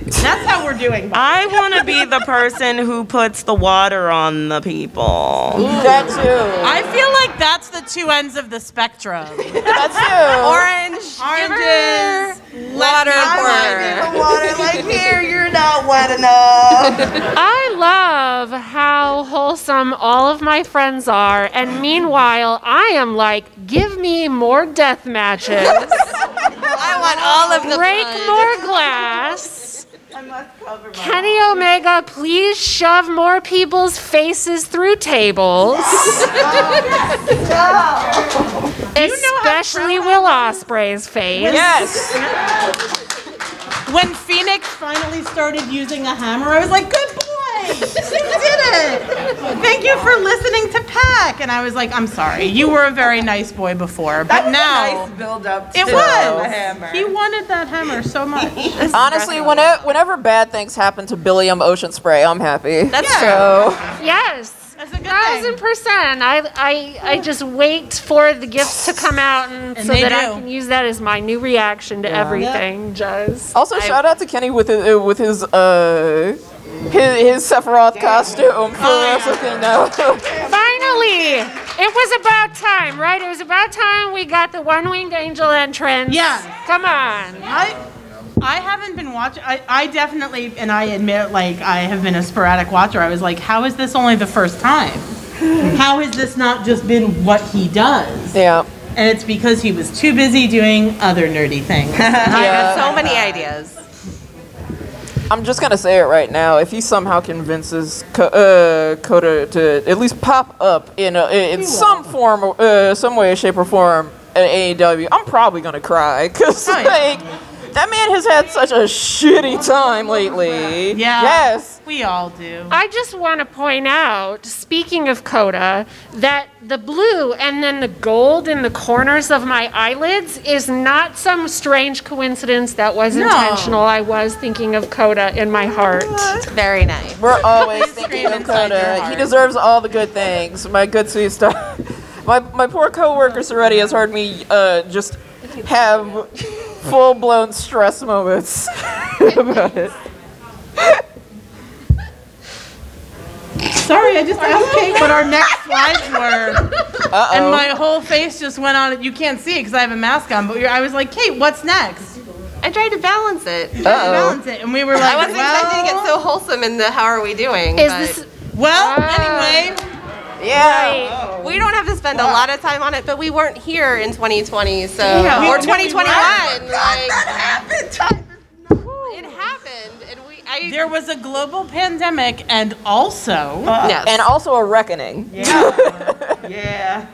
That's how we're doing. I want to be the person who puts the water on the people. That too. I feel like that's the two ends of the spectrum. That too. Oranges, water pourer. Water, like, here, you're not wet enough. I love how wholesome all of my friends are, and meanwhile, I am like, give me more death matches, I want all of the break fun. more glass. Kenny Omega, please shove more people's faces through tables. Especially Will Ospreay's face. Yes. When Phoenix finally started using a hammer, I was like, good boy! You did it! Thank you for listening to Pac. And I was like, I'm sorry. You were a very nice boy before, but now... build up It was. He wanted that hammer so much. Honestly, whenever bad things happen to Billiam Ocean Spray, I'm happy. That's So, Yes. That's a good thing. 1,000%. I just wait for the gifts to come out and so they that I do. can use that as my new reaction to everything. Just also shout out to Kenny with his Sephiroth costume for Wrestle Kingdom. finally, it was about time, right? It was about time we got the one-winged angel entrance. Yeah. Come on. I haven't been watching. I definitely, and I admit, like, I have been a sporadic watcher. I was like, how is this only the first time? How has this not just been what he does? Yeah. And it's because he was too busy doing other nerdy things. I have so many ideas. I'm just gonna say it right now. If he somehow convinces Coda to at least pop up in some form, some way, shape, or form at AEW, I'm probably gonna cry because like that man has had such a shitty time lately. Yeah. Yes. We all do. I just want to point out, speaking of Coda, that the blue and then the gold in the corners of my eyelids is not some strange coincidence that was intentional. I was thinking of Coda in my heart. Very nice. We're always thinking of inside your Coda. heart. He deserves all the good things. My good sweet star. My poor coworker Soretti has heard me just have full-blown stress moments about it. Sorry, I just asked Kate what our next slides were. And my whole face just went on. You can't see it because I have a mask on, but I was like, Kate, what's next? I tried to balance it. Balance it. And we were like, I wasn't expecting to get so wholesome in the how are we doing. Is but this anyway. Yeah. we don't have to spend a lot of time on it, but we weren't here in 2020, so or 2021. Like, it happened, and there was a global pandemic and also Yes. And also a reckoning. yeah.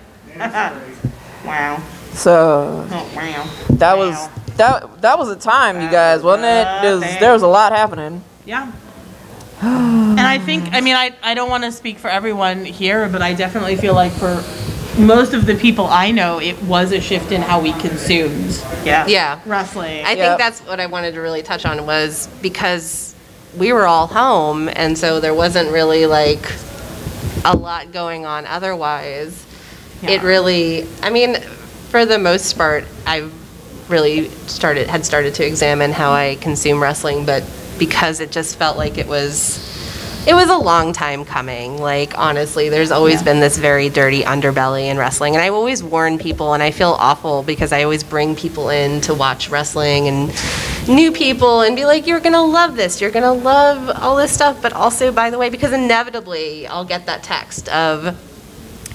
Wow. So Oh, wow. that was a time, you guys, wasn't it? There was a lot happening. Yeah. And I think, I mean, I don't want to speak for everyone here, but I definitely feel like for most of the people I know, it was a shift in how we consumed Yeah. wrestling. I think that's what I wanted to really touch on, was because we were all home, and so there wasn't really like a lot going on otherwise. It really, I mean, for the most part, I really had started to examine how I consume wrestling, but because it just felt like it was a long time coming. Like, honestly, there's always been this very dirty underbelly in wrestling. And I always warn people, and I feel awful because I always bring people in to watch wrestling and new people and be like, you're going to love this. You're going to love all this stuff. But also, by the way, because inevitably I'll get that text of,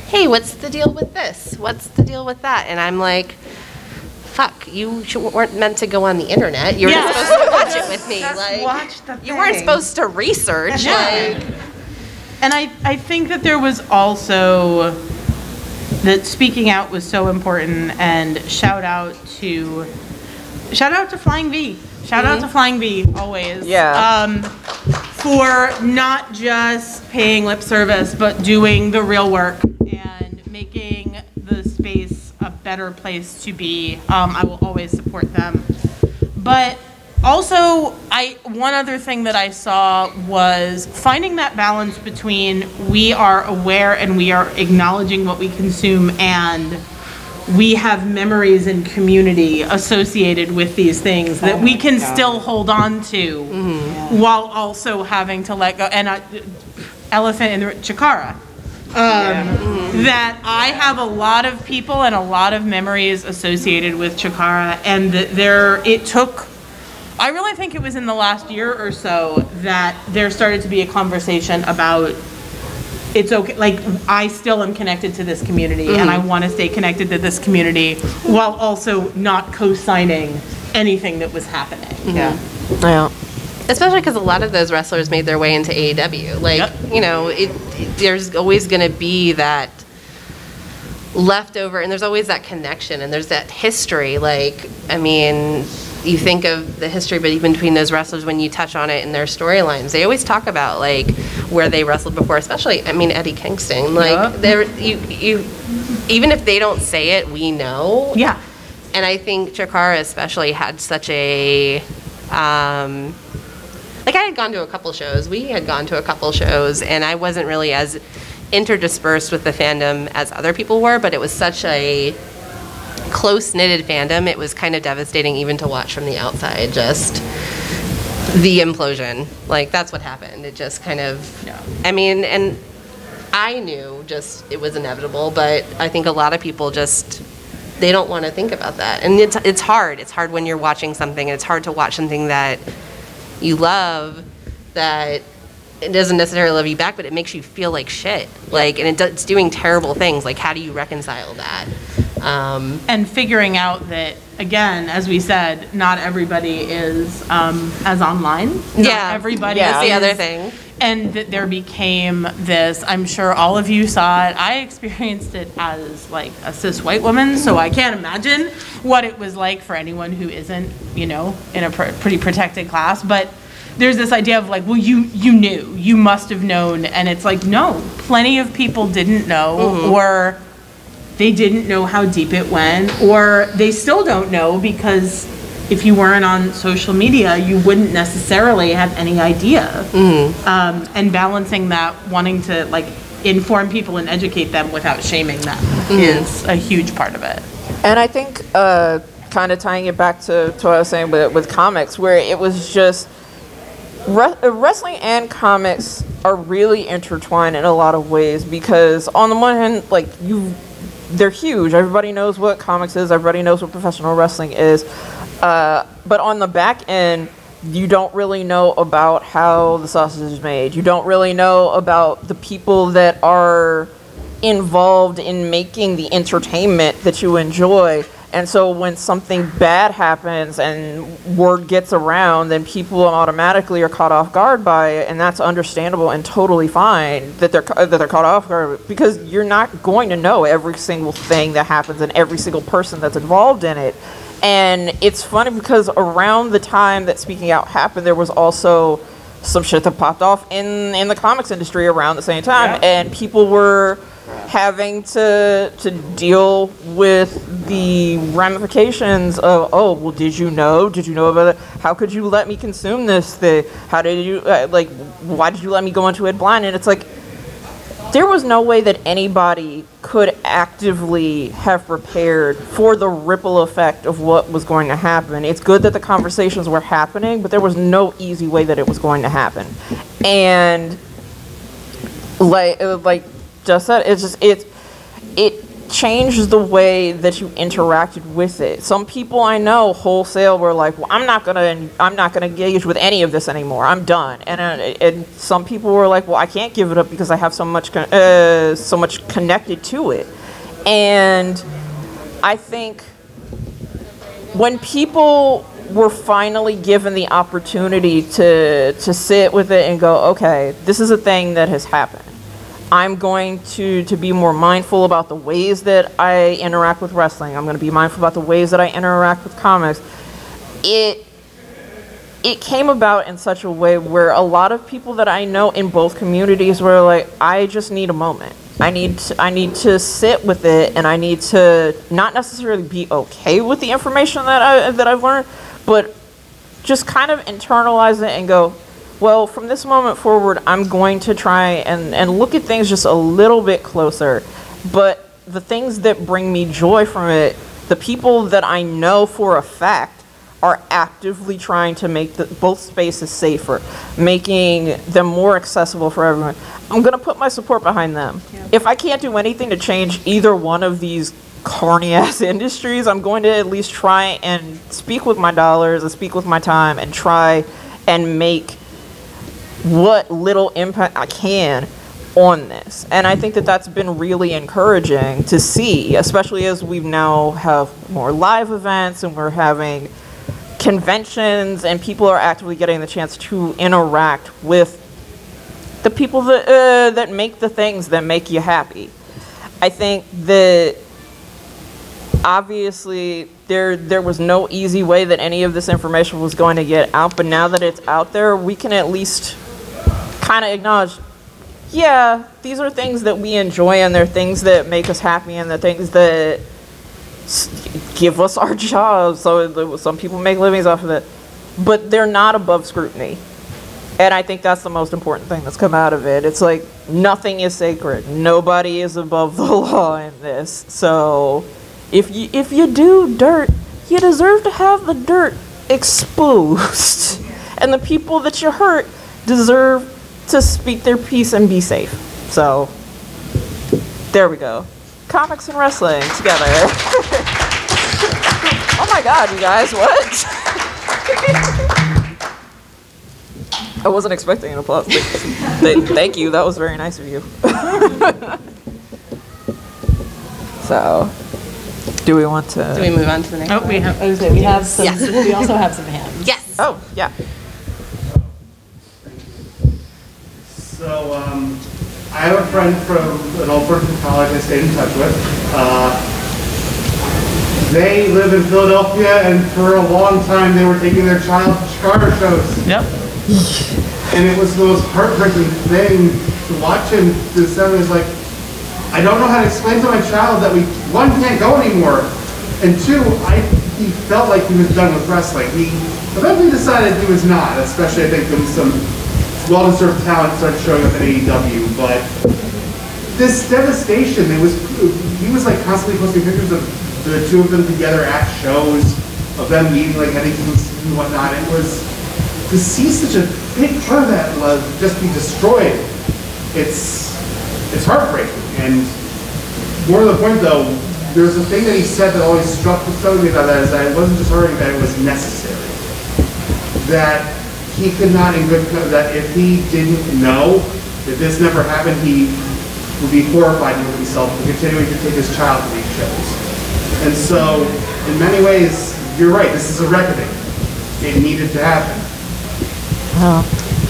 hey, what's the deal with this? What's the deal with that? And I'm like, fuck, you weren't meant to go on the internet. You were supposed to watch it with me. Like, you weren't supposed to research. Like. And I think that there was also, that speaking out was so important, and shout out to Flying V. Shout out to Flying V, always. Yeah. For not just paying lip service, but doing the real work and making the space a better place to be. I will always support them. But also, one other thing that I saw was finding that balance between we are aware and we are acknowledging what we consume, and we have memories and community associated with these things that we can still hold on to while also having to let go. And elephant in the Chikara. That I have a lot of people and a lot of memories associated with Chikara, and I really think it was in the last year or so that there started to be a conversation about, it's okay, like, I still am connected to this community and I want to stay connected to this community while also not co-signing anything that was happening. Yeah. Especially because a lot of those wrestlers made their way into AEW. Like, you know, there's always going to be that leftover, and there's always that connection, and there's that history. Like, I mean, you think of the history, but even between those wrestlers, when you touch on it in their storylines, they always talk about, like, where they wrestled before, especially, I mean, Eddie Kingston. Like, you even if they don't say it, we know. Yeah. And I think Chikara especially had such a... like, I had gone to a couple shows. We had gone to a couple shows, and I wasn't really as interdispersed with the fandom as other people were, but it was such a close-knitted fandom. It was kind of devastating even to watch from the outside, just the implosion. Like, that's what happened. It just kind of, I mean, and I knew just it was inevitable, but I think a lot of people just, they don't want to think about that. And it's hard. It's hard when you're watching something, and it's hard to watch something that you love that it doesn't necessarily love you back, but it makes you feel like shit. Like, and it's doing terrible things. Like, how do you reconcile that? And figuring out that, again, as we said, not everybody is as online. Not everybody that's is. The other thing. And that there became this, I'm sure all of you saw it. I experienced it as, like, a cis white woman, so I can't imagine what it was like for anyone who isn't, you know, in a pretty protected class. But there's this idea of, like, well, you knew, you must have known. And it's like, no, plenty of people didn't know, or they didn't know how deep it went, or they still don't know because if you weren't on social media, you wouldn't necessarily have any idea. And balancing that, wanting to, like, inform people and educate them without shaming them is a huge part of it. And I think kind of tying it back to what I was saying with comics, where it was just wrestling and comics are really intertwined in a lot of ways, because on the one hand, like, they're huge. Everybody knows what comics is. Everybody knows what professional wrestling is. But on the back end, you don't really know about how the sausage is made. You don't really know about the people that are involved in making the entertainment that you enjoy. And so when something bad happens and word gets around, then people automatically are caught off guard by it, and that's understandable and totally fine that they're caught off guard, because you're not going to know every single thing that happens and every single person that's involved in it. And it's funny because around the time that Speaking Out happened, there was also some shit that popped off in the comics industry around the same time, and people were having to deal with the ramifications of, oh, well, did you know about it? How could you let me consume this thing? How did you why did you let me go into it blind? And it's like, there was no way that anybody could actively have prepared for the ripple effect of what was going to happen. It's good that the conversations were happening, but there was no easy way that it was going to happen. And like just said, it changed the way that you interacted with it. Some people I know wholesale were like, well, I'm not gonna engage with any of this anymore. I'm done. And some people were like, well, I can't give it up because I have so much connected to it. And I think when people were finally given the opportunity to sit with it and go, okay, this is a thing that has happened. I'm going to be more mindful about the ways that I interact with wrestling. I'm going to be mindful about the ways that I interact with comics. It came about in such a way where a lot of people that I know in both communities were like, I just need a moment. I need to sit with it, and I need to not necessarily be okay with the information that I've learned, but just kind of internalize it and go, well, from this moment forward, I'm going to try and look at things just a little bit closer. But the things that bring me joy from it, the people that I know for a fact are actively trying to make both spaces safer, making them more accessible for everyone. I'm going to put my support behind them. Yeah. If I can't do anything to change either one of these corny-ass industries, I'm going to at least try and speak with my dollars and speak with my time and try and make what little impact I can on this. And I think that that's been really encouraging to see, especially as we now have more live events and we're having conventions and people are actively getting the chance to interact with the people that make the things that make you happy. I think that obviously there was no easy way that any of this information was going to get out, but now that it's out there, we can at least kind of acknowledge, yeah, these are things that we enjoy, and they're things that make us happy, and the things that give us our jobs. So some people make livings off of it, but they're not above scrutiny. And I think that's the most important thing that's come out of it. It's like, nothing is sacred. Nobody is above the law in this. So if you do dirt, you deserve to have the dirt exposed. And the people that you hurt deserve to speak their piece and be safe. So there we go. Comics and wrestling together. Oh my god, you guys, what? I wasn't expecting an applause. Thank you, that was very nice of you. So, do we want to... Do we move on to the next one? Oh, we have some, Yes. we also have some hands. Yes. Oh, yeah. So, I have a friend an old friend from college I stayed in touch with. They live in Philadelphia, and for a long time they were taking their child to Chicago shows. Yep. And it was the most heartbreaking thing to watch him. This was like, I don't know how to explain to my child that we, one, can't go anymore, and two, he felt like he was done with wrestling. He eventually decided he was not, especially I think when some well-deserved talent started showing up at AEW, but this devastation, he was like constantly posting pictures of the two of them together at shows, of them meeting, like heading to and whatnot. It was, to see such a big part of that love just be destroyed, it's heartbreaking. And more to the point though, there's a thing that he said that always struck me about that, is that it wasn't just hurting, that it was necessary. That he could not, that if he didn't know that this never happened, he would be horrified with himself for continuing to take his child to these shows. And so, in many ways, you're right, this is a reckoning. It needed to happen.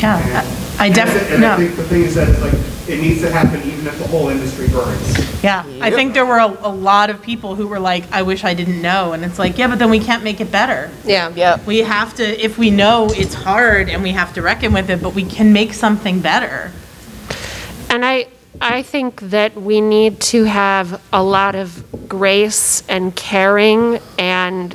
Yeah, I And definitely, I think the thing is that it's like, it needs to happen even if the whole industry burns. yeah, I think there were a lot of people who were like, I wish I didn't know. And it's like, yeah, but then we can't make it better. Yeah. Yep. We have to, if we know it's hard and we have to reckon with it, but we can make something better. And I think that we need to have a lot of grace and caring and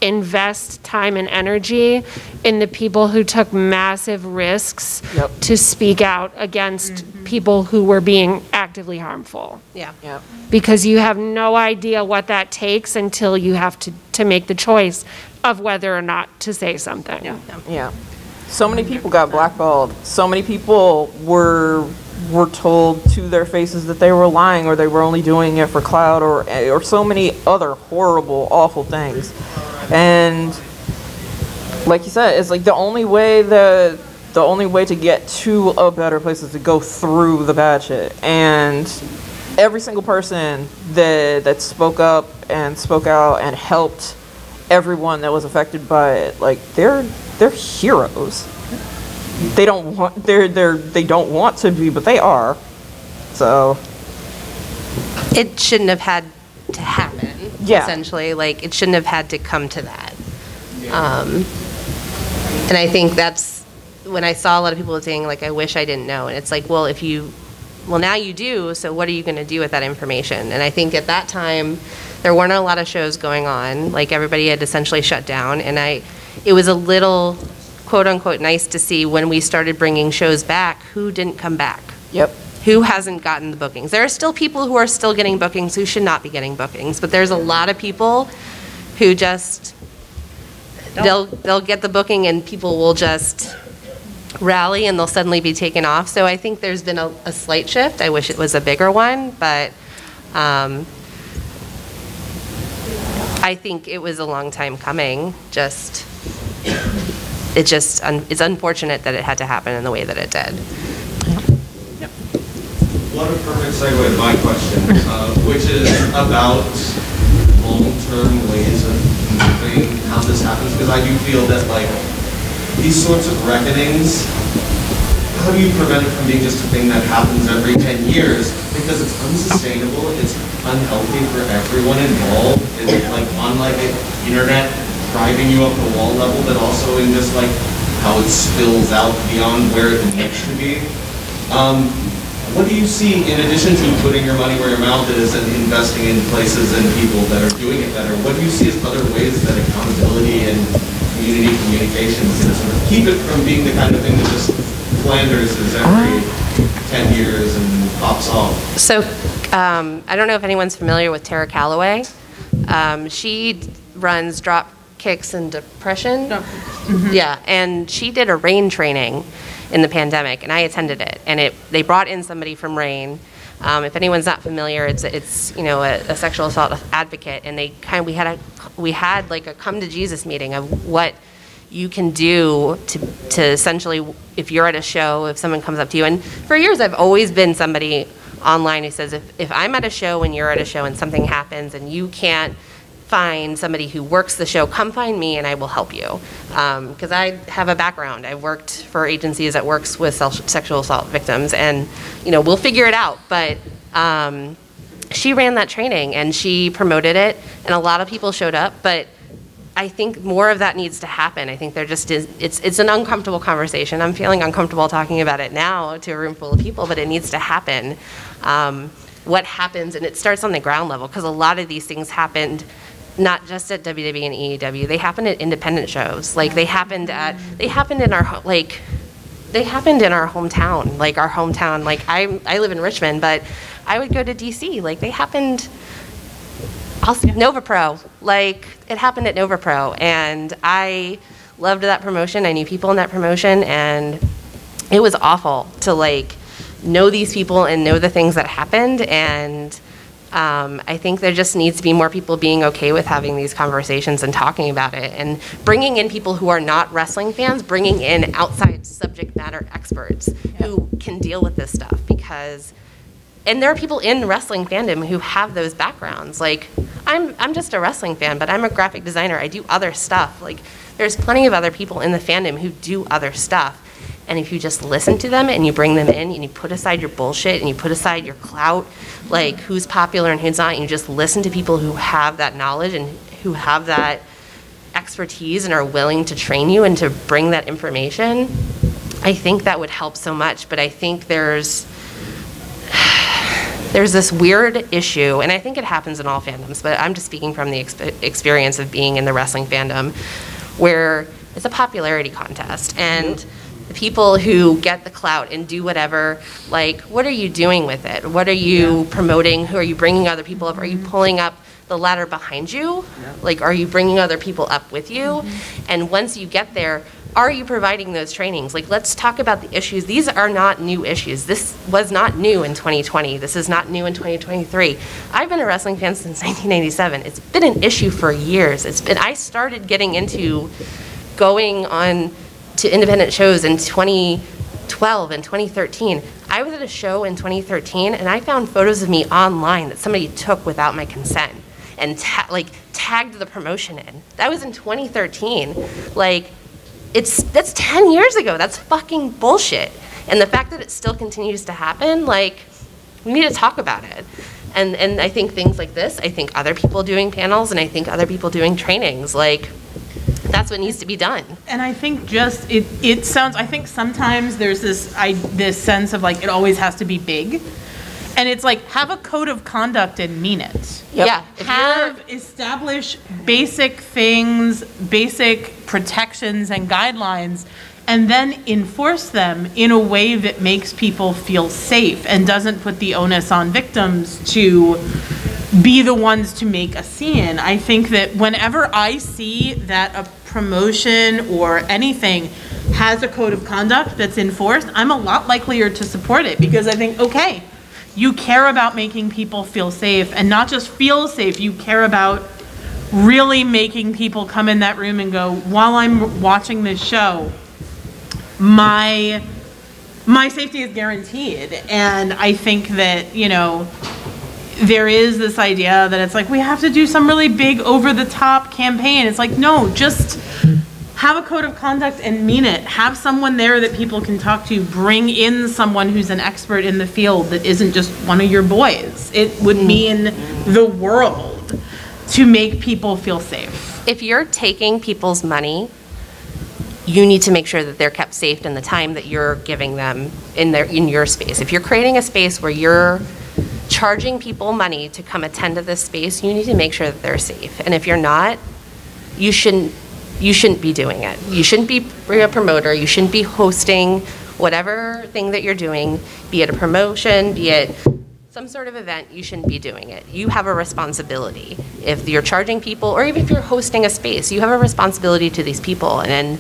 invest time and energy in the people who took massive risks to speak out against people who were being actively harmful. Yeah. Yep. Because you have no idea what that takes until you have to make the choice of whether or not to say something. Yeah. So many people got blackballed. So many people were told to their faces that they were lying or they were only doing it for clout or so many other horrible, awful things. And like you said, it's like the only way to get to a better place is to go through the bad shit. And every single person that spoke up and spoke out and helped everyone that was affected by it, like they're heroes. They don't want to be, but they are. So It shouldn't have had to happen. Yeah. Essentially, like it shouldn't have had to come to that. And I think that's when I saw a lot of people saying like, I wish I didn't know. And it's like, well, now you do, so what are you going to do with that information? And I think at that time, there weren't a lot of shows going on. Like everybody had essentially shut down. And it was a little, quote unquote, nice to see when we started bringing shows back, who didn't come back. Yep. Who hasn't gotten the bookings? There are still people who are still getting bookings who should not be getting bookings, but there's a lot of people who just, they'll get the booking and people will just rally and they'll suddenly be taken off. So I think there's been a slight shift. I wish it was a bigger one, but I think it was a long time coming. It's unfortunate that it had to happen in the way that it did. What a perfect segue to my question, which is about long-term ways of moving how this happens, because I do feel that like these sorts of reckonings, how do you prevent it from being just a thing that happens every 10 years? Because it's unsustainable, it's unhealthy for everyone involved, it's like on like an internet driving you up the wall level, but also in just like how it spills out beyond where it needs to be. What do you see, in addition to putting your money where your mouth is and investing in places and people that are doing it better, what do you see as other ways that accountability and community communication can sort of keep it from being the kind of thing that just Flanders is every 10 years and pops off? So I don't know if anyone's familiar with Tara Calloway. She runs Drop Kicks and Depression. Yeah, and she did a RAIN training in the pandemic, and I attended it. And they brought in somebody from RAIN. If anyone's not familiar, it's a sexual assault advocate, and we had like a come to Jesus meeting of what you can do to essentially, if you're at a show, if someone comes up to you. And for years, I've always been somebody online who says, if I'm at a show and you're at a show and something happens and you can't find somebody who works the show, come find me and I will help you. Because I have a background. I've worked for agencies that works with sexual assault victims, and we'll figure it out. But she ran that training and she promoted it, and a lot of people showed up. But I think more of that needs to happen. I think there just is. It's an uncomfortable conversation. I'm feeling uncomfortable talking about it now to a room full of people, but it needs to happen. What happens, and it starts on the ground level, because a lot of these things happened not just at WWE and AEW. They happened at independent shows. Like they happened in our hometown. Like our hometown. Like I live in Richmond, but I would go to DC. Like they happened. Nova Pro. Like it happened at Nova Pro, and I loved that promotion. I knew people in that promotion, and it was awful to like know these people and know the things that happened. And I think there just needs to be more people being okay with having these conversations and talking about it, and bringing in people who are not wrestling fans, bringing in outside subject matter experts who can deal with this stuff, because and there are people in wrestling fandom who have those backgrounds. Like, I'm just a wrestling fan, but I'm a graphic designer. I do other stuff. Like, there's plenty of other people in the fandom who do other stuff. And if you just listen to them and you bring them in and you put aside your bullshit and you put aside your clout, like who's popular and who's not, and you just listen to people who have that knowledge and who have that expertise and are willing to train you and to bring that information, I think that would help so much. But I think there's this weird issue, and I think it happens in all fandoms, but I'm just speaking from the experience of being in the wrestling fandom, where it's a popularity contest, and the people who get the clout and do whatever, like, what are you doing with it? What are you promoting? Who are you bringing other people up? Are you pulling up the ladder behind you? Like, are you bringing other people up with you? And once you get there, are you providing those trainings? Like, let's talk about the issues. These are not new issues. This was not new in 2020. This is not new in 2023. I've been a wrestling fan since 1997. It's been an issue for years. I started getting into going on to independent shows in 2012 and 2013. I was at a show in 2013 and I found photos of me online that somebody took without my consent and tagged the promotion in. That was in 2013. Like, that's 10 years ago. That's fucking bullshit. And the fact that it still continues to happen, like, we need to talk about it. And I think things like this, I think other people doing panels, and I think other people doing trainings, like, that's what needs to be done. And I think just, it sounds, I think sometimes there's this sense of like, it always has to be big. And it's like, have a code of conduct and mean it. Yep. Yeah. Establish basic things, basic protections and guidelines, and then enforce them in a way that makes people feel safe and doesn't put the onus on victims to be the ones to make a scene. I think that whenever I see that a promotion or anything has a code of conduct that's enforced, I'm a lot likelier to support it, because I think, okay, you care about making people feel safe, and not just feel safe, you care about really making people come in that room and go, while I'm watching this show, my safety is guaranteed. And I think that, you know, there is this idea that it's like, we have to do some really big over-the-top campaign. It's like, no, just have a code of conduct and mean it. Have someone there that people can talk to. Bring in someone who's an expert in the field that isn't just one of your boys. It would mean the world to make people feel safe. If you're taking people's money, you need to make sure that they're kept safe in the time that you're giving them in your space. If you're creating a space where you're charging people money to come attend to this space, you need to make sure that they're safe. And if you're not, you shouldn't be doing it. You shouldn't be a promoter. You shouldn't be hosting whatever thing that you're doing, be it a promotion, be it some sort of event. You shouldn't be doing it. You have a responsibility. If you're charging people, or even if you're hosting a space, you have a responsibility to these people. And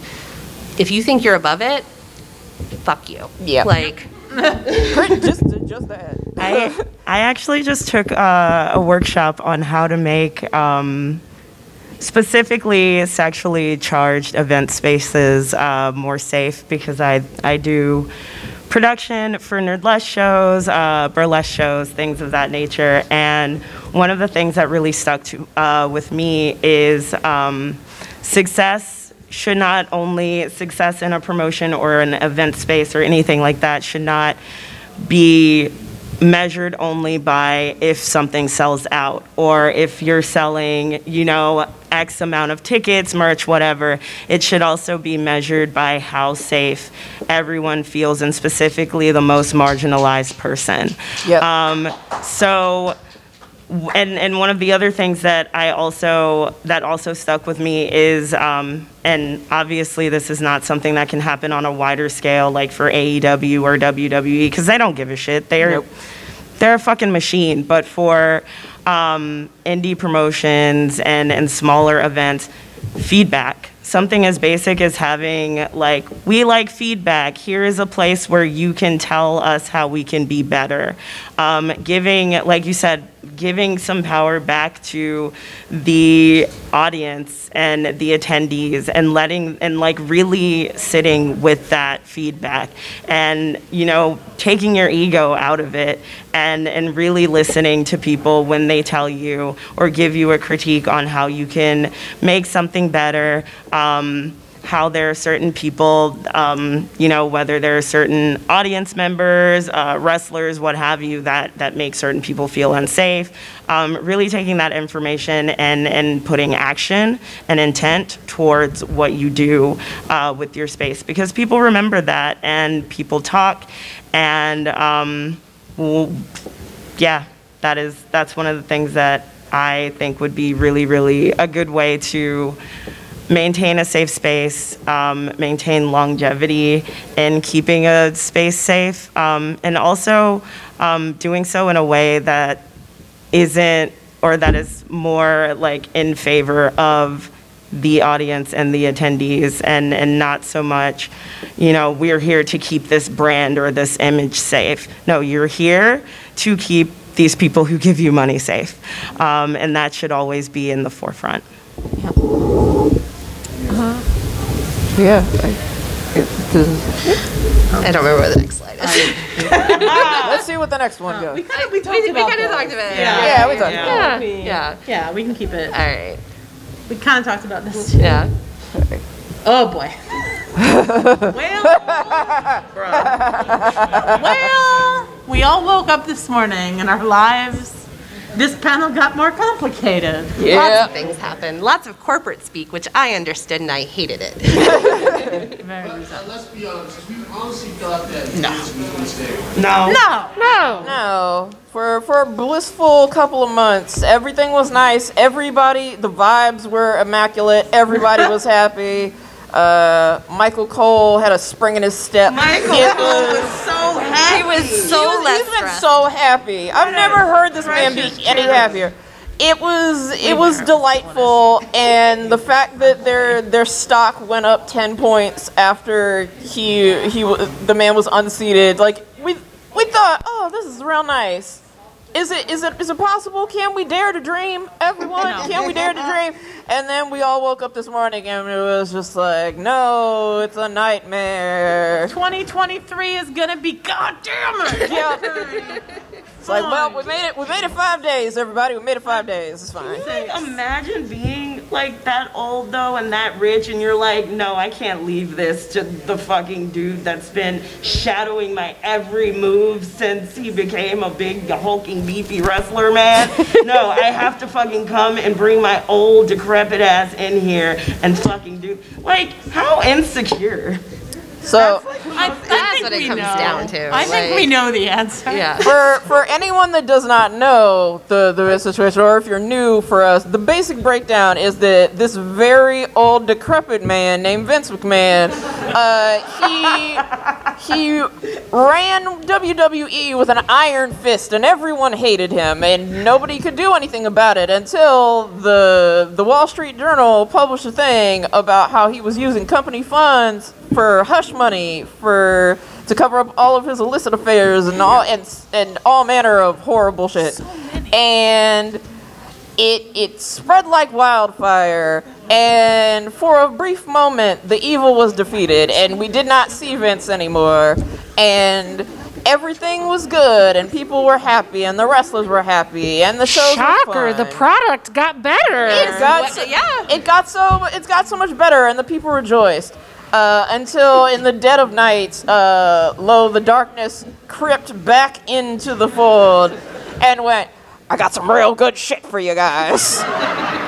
if you think you're above it, fuck you. Yeah. Like, just that. I actually just took a workshop on how to make specifically sexually charged event spaces more safe, because I do production for nerdless shows, burlesque shows, things of that nature. And one of the things that really stuck with me is success should not only, success in a promotion or an event space or anything like that should not be measured only by if something sells out, or if you're selling, you know, X amount of tickets, merch, whatever. It should also be measured by how safe everyone feels, and specifically the most marginalized person. Yep. And one of the other things that also stuck with me is, and obviously this is not something that can happen on a wider scale, like for AEW or WWE, because they don't give a shit. They're a fucking machine. But for indie promotions and smaller events, feedback. something as basic as having, like, we like feedback. Here is a place where you can tell us how we can be better. Giving, like you said, giving some power back to the audience and the attendees, and letting, and like really sitting with that feedback, and, you know, taking your ego out of it, and really listening to people when they tell you or give you a critique on how you can make something better. How there are certain people, you know, whether there are certain audience members, wrestlers, what have you, that make certain people feel unsafe. Really taking that information and putting action and intent towards what you do with your space, because people remember that and people talk, and yeah, that's one of the things that I think would be really, really a good way to maintain a safe space, maintain longevity in keeping a space safe, and also doing so in a way that isn't, or that is more like in favor of the audience and the attendees, and not so much, you know, we're here to keep this brand or this image safe. No, you're here to keep these people who give you money safe, and that should always be in the forefront. Yeah. I don't remember what the next slide is. Let's see what the next one goes. We kind of talked about it. Yeah, we talked about it. Yeah, we can keep it. All right. We kind of talked about this too. Yeah. Oh boy. Well, we all woke up this morning and our lives, this panel got more complicated. Yeah. Lots of things happened. Lots of corporate speak, which I understood and I hated it. Let's be honest. We honestly thought that Vince was going to stay. No. For a blissful couple of months, everything was nice. Everybody, the vibes were immaculate. Everybody was happy. Michael Cole had a spring in his step. Michael Cole was so happy. He was so He's been so happy. I've never heard this man be any happier. It was delightful, and the fact that their stock went up 10 points after the man was unseated, like we thought, oh, this is real nice. Is it possible? Can we dare to dream, everyone? No. Can we dare to dream? And then we all woke up this morning and it was just like, no, it's a nightmare. 2023 is gonna be goddamn it. Yeah. It's like, well, we made it 5 days, everybody. We made it 5 days. It's fine. Like, imagine being like that old though and that rich, and you're like, no, I can't leave this to the fucking dude that's been shadowing my every move since he became a big hulking beefy wrestler, man. No, I have to fucking come and bring my old decrepit ass in here and fucking do, like, how insecure. So that's what it comes down to. I think we know the answer. Yeah. For anyone that does not know the situation, or if you're new for us, the basic breakdown is that this very old decrepit man named Vince McMahon, he ran WWE with an iron fist, and everyone hated him, and nobody could do anything about it until the Wall Street Journal published a thing about how he was using company funds for hush money to cover up all of his illicit affairs and all manner of horrible shit. And it spread like wildfire, and for a brief moment the evil was defeated and we did not see Vince anymore, and everything was good and people were happy and the wrestlers were happy and the shows were fun. The product got better. It got so much better and the people rejoiced. Until in the dead of night, lo, the darkness crept back into the fold and went, I got some real good shit for you guys.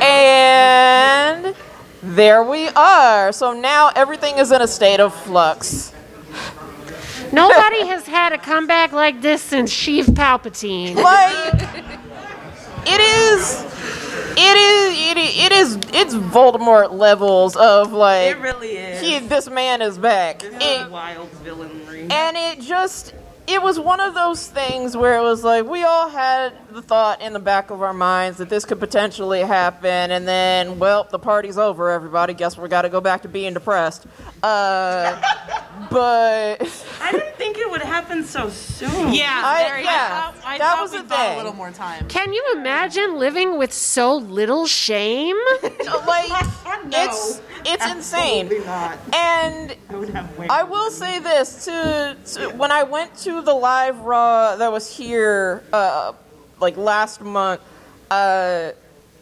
And there we are. So now everything is in a state of flux. Nobody has had a comeback like this since Sheev Palpatine. Like, it's Voldemort levels of like. It really is. This man is back. Wild villainry. And it just, it was one of those things where it was like we all had the thought in the back of our minds that this could potentially happen, and then, well, the party's over, everybody. Guess we got to go back to being depressed. But I didn't think it would happen so soon. Yeah, I thought was we the thought thing. a little more time. Can you imagine living with so little shame? Like, it's insane. Not. And I would have way I will say this, when I went to the live Raw that was here, like last month,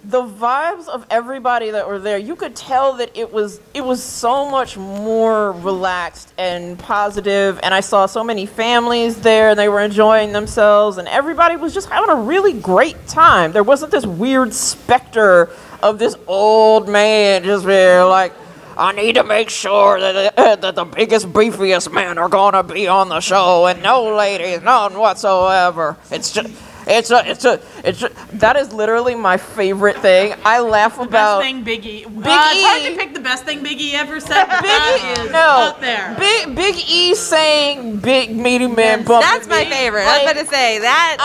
the vibes of everybody that were there, you could tell that it was so much more relaxed and positive, and I saw so many families there, and they were enjoying themselves, and everybody was just having a really great time. There wasn't this weird specter of this old man just being like, I need to make sure that the biggest, beefiest men are gonna be on the show, and no ladies, none whatsoever. That is literally my favorite thing. I laugh about best thing Big E. It's hard to pick the best thing Big E ever said. But that is up there. Big E saying big meaty man bumping. That's my favorite. I was about to say that.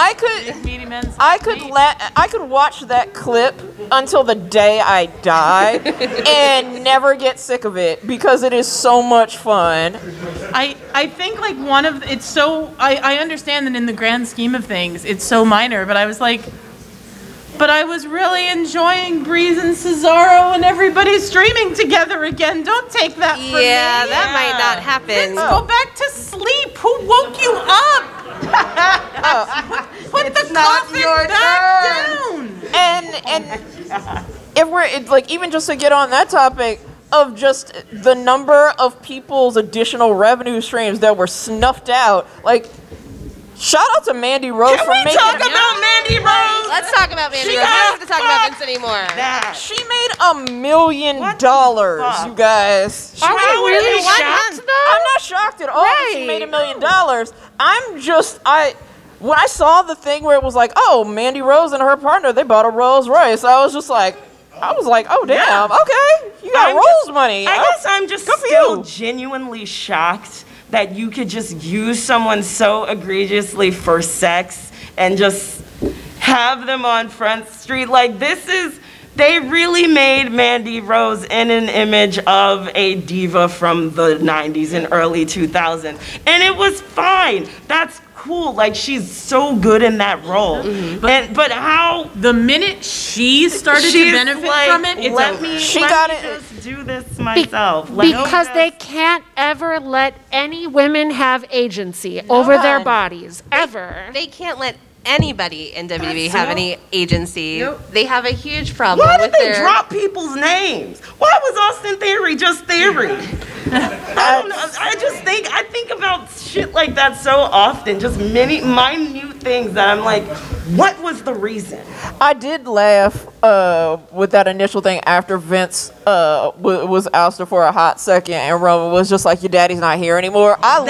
I could watch that clip until the day I die and never get sick of it because it is so much fun. I think like it's so I understand that in the grand scheme of things it's so minor, but I was like, but I was really enjoying Breeze and Cesaro and everybody streaming together again. Don't take that from me. Yeah, that might not happen. Let's go back to sleep. Who woke you up? Put the coffin back down. And if we're like, even just to get on that topic of just the number of people's additional revenue streams that were snuffed out, like, shout out to Mandy Rose for making. Talk about Mandy Rose. Let's talk about Mandy Rose. We don't have to talk about Vince anymore. She made $1 million, you guys. Are we really shocked, though? I'm not shocked at all that she made $1 million. I'm just, when I saw the thing where it was like, oh, Mandy Rose and her partner, they bought a Rolls Royce, I was like, oh, damn, okay, you got Rolls money. I guess I'm just still genuinely shocked that you could just use someone so egregiously for sex and just have them on Front Street. Like, they really made Mandy Rose in an image of a diva from the 90s and early 2000s. And it was fine. That's cool. Like, she's so good in that role. Mm-hmm. But how the minute she started to benefit from it, it's let over. me just do this myself. Because they can't ever let any women have agency over their bodies, ever. They can't let anybody in WWE have any agency. Nope. They have a huge problem Why did they drop people's names? Why was Austin Theory just Theory? I don't know. I think about shit like that so often. Just many minute things that I'm like, what was the reason? I did laugh with that initial thing after Vince was ousted for a hot second and Roman was just like, your daddy's not here anymore. I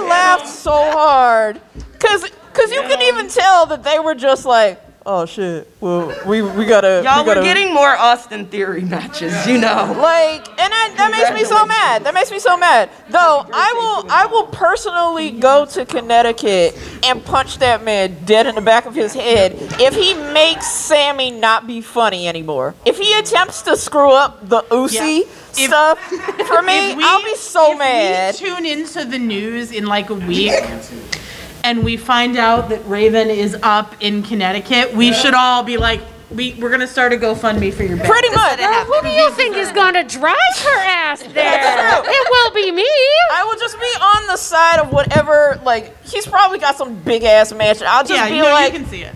laughed so hard. Cause you can even tell that they were just like, oh shit, well we gotta. Y'all were getting more Austin Theory matches, you know. Like, and that makes me so mad. That makes me so mad. Though I will personally go to Connecticut and punch that man dead in the back of his head if he makes Sammy not be funny anymore. If he attempts to screw up the Uzi stuff for me, I'll be so mad. If we tune into the news in like a week and we find out that Raven is up in Connecticut, we should all be like, we're going to start a GoFundMe for your bed. Pretty much. Who do you think is going to drive her ass there? It will be me. I will just be on the side of whatever, like, he's probably got some big-ass mansion. I'll just be like, you can see it.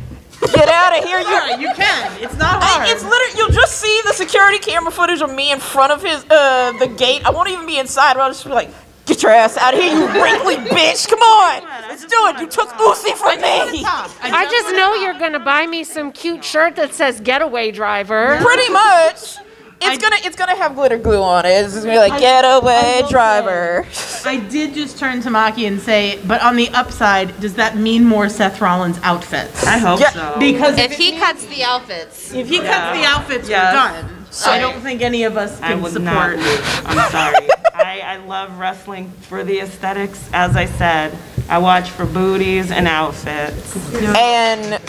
Get out of here. You can. It's not hard. It's literally, you'll just see the security camera footage of me in front of his the gate. I won't even be inside, but I'll just be like, get your ass out of here, you wrinkly bitch. Come on. Let's do it. You took Uzi from me. I just know you're going to buy me some cute shirt that says getaway driver. Pretty much. It's gonna have glitter glue on it. It's just gonna be like getaway driver. I did just turn to Maki and say, but on the upside, does that mean more Seth Rollins outfits? I hope so. Because if he cuts the outfits, we're done. So I don't think any of us can support. I'm sorry. I love wrestling for the aesthetics. As I said, I watch for booties and outfits. And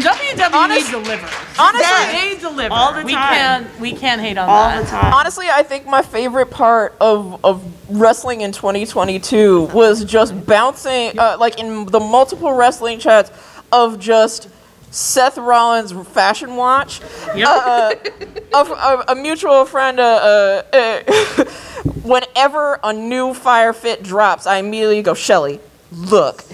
WWE delivers. honestly, They deliver. All the time. We can't hate on All that. the time. honestly, I think my favorite part of wrestling in 2022 was just bouncing, like in the multiple wrestling chats of just Seth Rollins' fashion watch. A mutual friend, whenever a new fire fit drops, I immediately go, Shelly, look.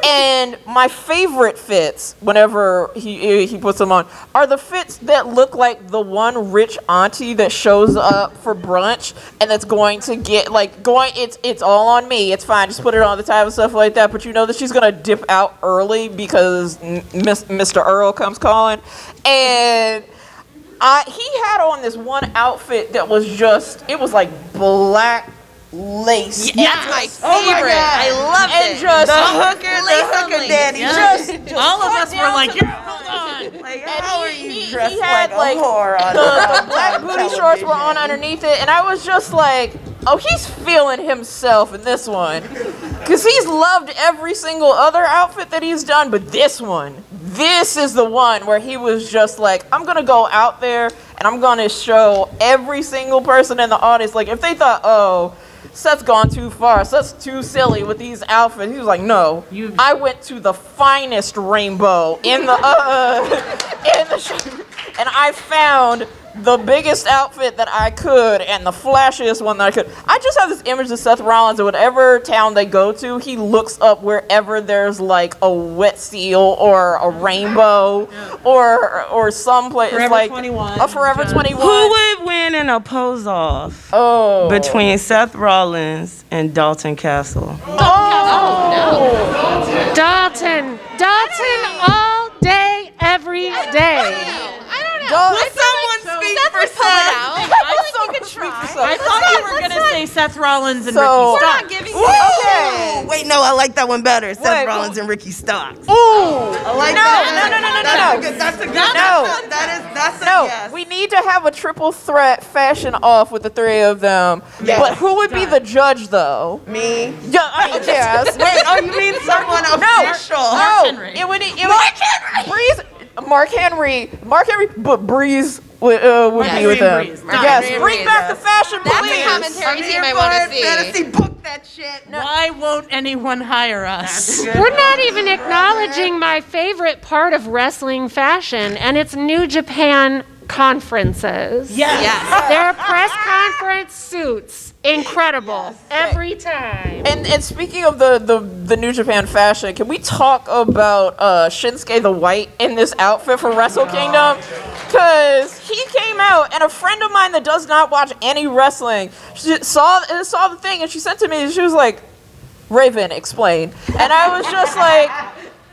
And my favorite fits, whenever he puts them on, are the fits that look like the one rich auntie that shows up for brunch and that's going to get it's all on me. It's fine, just put it on the time and stuff like that. But you know that she's gonna dip out early because Mr. Earl comes calling, and he had on this one outfit that was it was like black lace. That's my favorite. I love and it. just The hooker daddy. just All of us were like, down yeah, hold on. Like, and how are you he dressed had like a whore on the black booty shorts were on underneath it, and I was just like, oh, he's feeling himself in this one, because he's loved every single other outfit that he's done, but this is the one where he was just like, I'm gonna go out there and I'm gonna show every single person in the audience, like if they thought, oh, Seth's gone too far, Seth's too silly with these outfits, he was like, no, I went to the finest rainbow in the and I found the biggest outfit that I could and the flashiest one that I could. I just have this image of Seth Rollins in whatever town they go to, he looks up wherever there's like a wet seal or a rainbow or someplace Forever like 21. a Forever 21. Who would win in a pose-off between Seth Rollins and Dalton Castle? Dalton all day, every day. Would someone speak for Seth? I thought you were going to say Seth Rollins and So- Ricky We're Starks. not giving Okay. Wait, no, I like that one better. Seth Wait, Rollins and Ricky Starks. Ooh. I like No. That's a good. No. That's a No, yes. we need to have a triple threat fashion off with the three of them. Yes. But who would be the judge, though? Me. Yeah, yes. Wait, oh, you mean someone official? No, Henry. it would Mark Henry, but Breeze would be with them. Breeze. Yes, Henry bring Breeze. back the fashion, That's please. a commentary team I want to see. Fantasy, book that shit. Why won't anyone hire us? We're not even acknowledging my favorite part of wrestling fashion, and it's New Japan conferences. Yes. Their press conference suits. Incredible. Every time. And speaking of the New Japan fashion, can we talk about Shinsuke the White in this outfit for Wrestle Kingdom? Because he came out, and a friend of mine that does not watch any wrestling saw the thing, and she said to me, she was like, Raven, explain. And I was just like,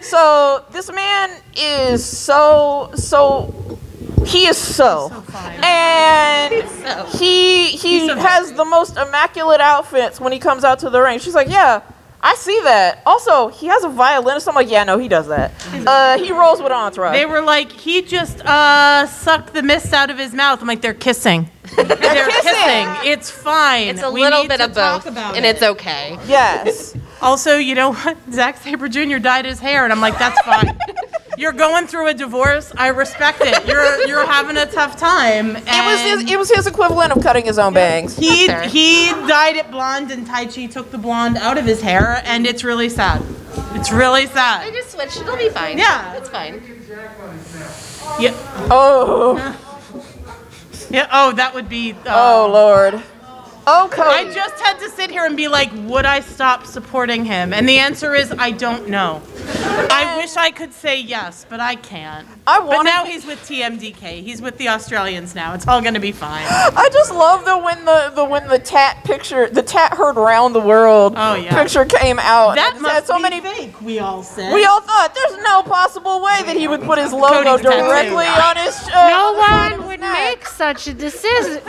so this man is he is so and he has the most immaculate outfits when he comes out to the ring. She's like, yeah, I see that. Also, he has a violinist. I'm like, yeah, no, he does that. He rolls with Entourage. They were like, he just sucked the mist out of his mouth. I'm like, they're kissing. They're kissing. It's fine. It's a We little need bit to of talk both, about and it. it's okay. Yes. Also, you know what? Zack Sabre Jr. dyed his hair, and I'm like, that's fine. You're going through a divorce. I respect it. You're having a tough time. And It was his equivalent of cutting his own bangs. he Fair. dyed it blonde, and Tai Chi took the blonde out of his hair, and it's really sad. It's really I sad. just switched. It'll be fine. Yeah. It's fine. Yeah. Oh. Yeah. Oh, that would be. Oh, Lord. Oh, Cody. I just had to sit here and be like, would I stop supporting him? And the answer is, I don't know. I wish I could say yes, but I can't. But now he's with TMDK. He's with the Australians now. It's all gonna be fine. I just love when the tat picture, the tat heard round the world picture came out. That It must had so be many fake, we all said. We all thought there's no possible way that he would put his logo Cody's tattoo. directly on his No one would make such a decision,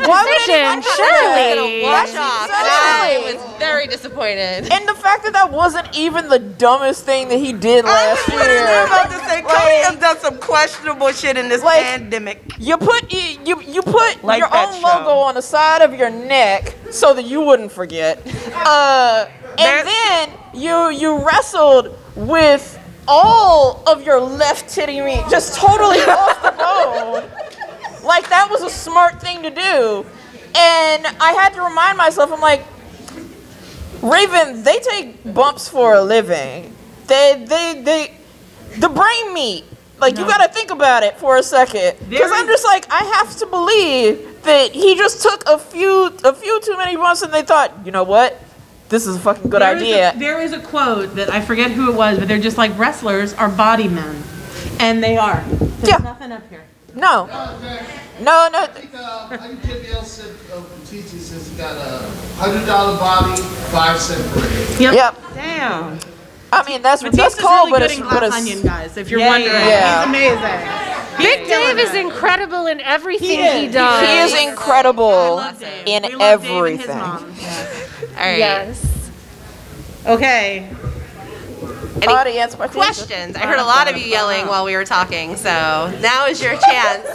surely. wash off, and I was very disappointed. And the fact that that wasn't even the dumbest thing that he did last year. I'm about to say, Cody has done some questionable shit in this pandemic. You put Like your that own show. logo on the side of your neck so that you wouldn't forget. And then you wrestled with all of your left titty meat just totally off the bone. Like that was a smart thing to do. And I had to remind myself, I'm like, Raven, they take bumps for a living. The brain meat. Like, you gotta think about it for a second. Because I'm just like, I have to believe that he just took a few too many bumps and they thought, you know what? This is a fucking good idea. There is a quote that I forget who it was, but they're just like, wrestlers are body men. And they are. There's nothing up here. No. No. I think JBL said Petiti says he got a $100 body, 5-cent break. Yep. Damn. I mean, that's Batista's cool, really but good it's in Glass Onion, guys, if you're wondering. Yeah. He's amazing. Big Dave is incredible in everything he does. He is incredible in We love Dave and his everything. mom. All right. Yes. Okay. Any Audience questions? I heard a lot of you yelling while we were talking, so now is your chance.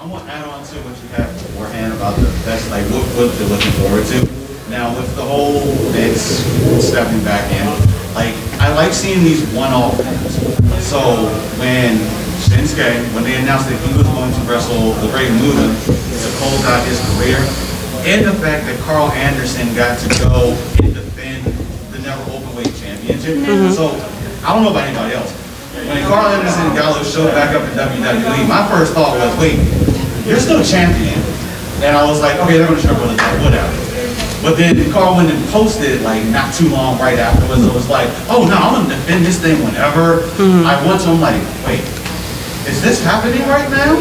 I want to add on to what you had beforehand about the best, like what they're looking forward to. Now with the whole mix stepping back in, like I like seeing these one-off things. So when Shinsuke, when they announced that he was going to wrestle the Great Muta to close out his career, and the fact that Carl Anderson got to go and defend the Never Openweight Championship. So I don't know about anybody else. When Carl Anderson and Gallo showed back up in WWE, my first thought was, wait, you're still champion. And I was like, okay, they're going to show up with it, whatever. But then Carl went and posted, like, not too long right afterwards. It was like, oh, no, I'm going to defend this thing whenever I want to. I'm like, wait, is this happening right now?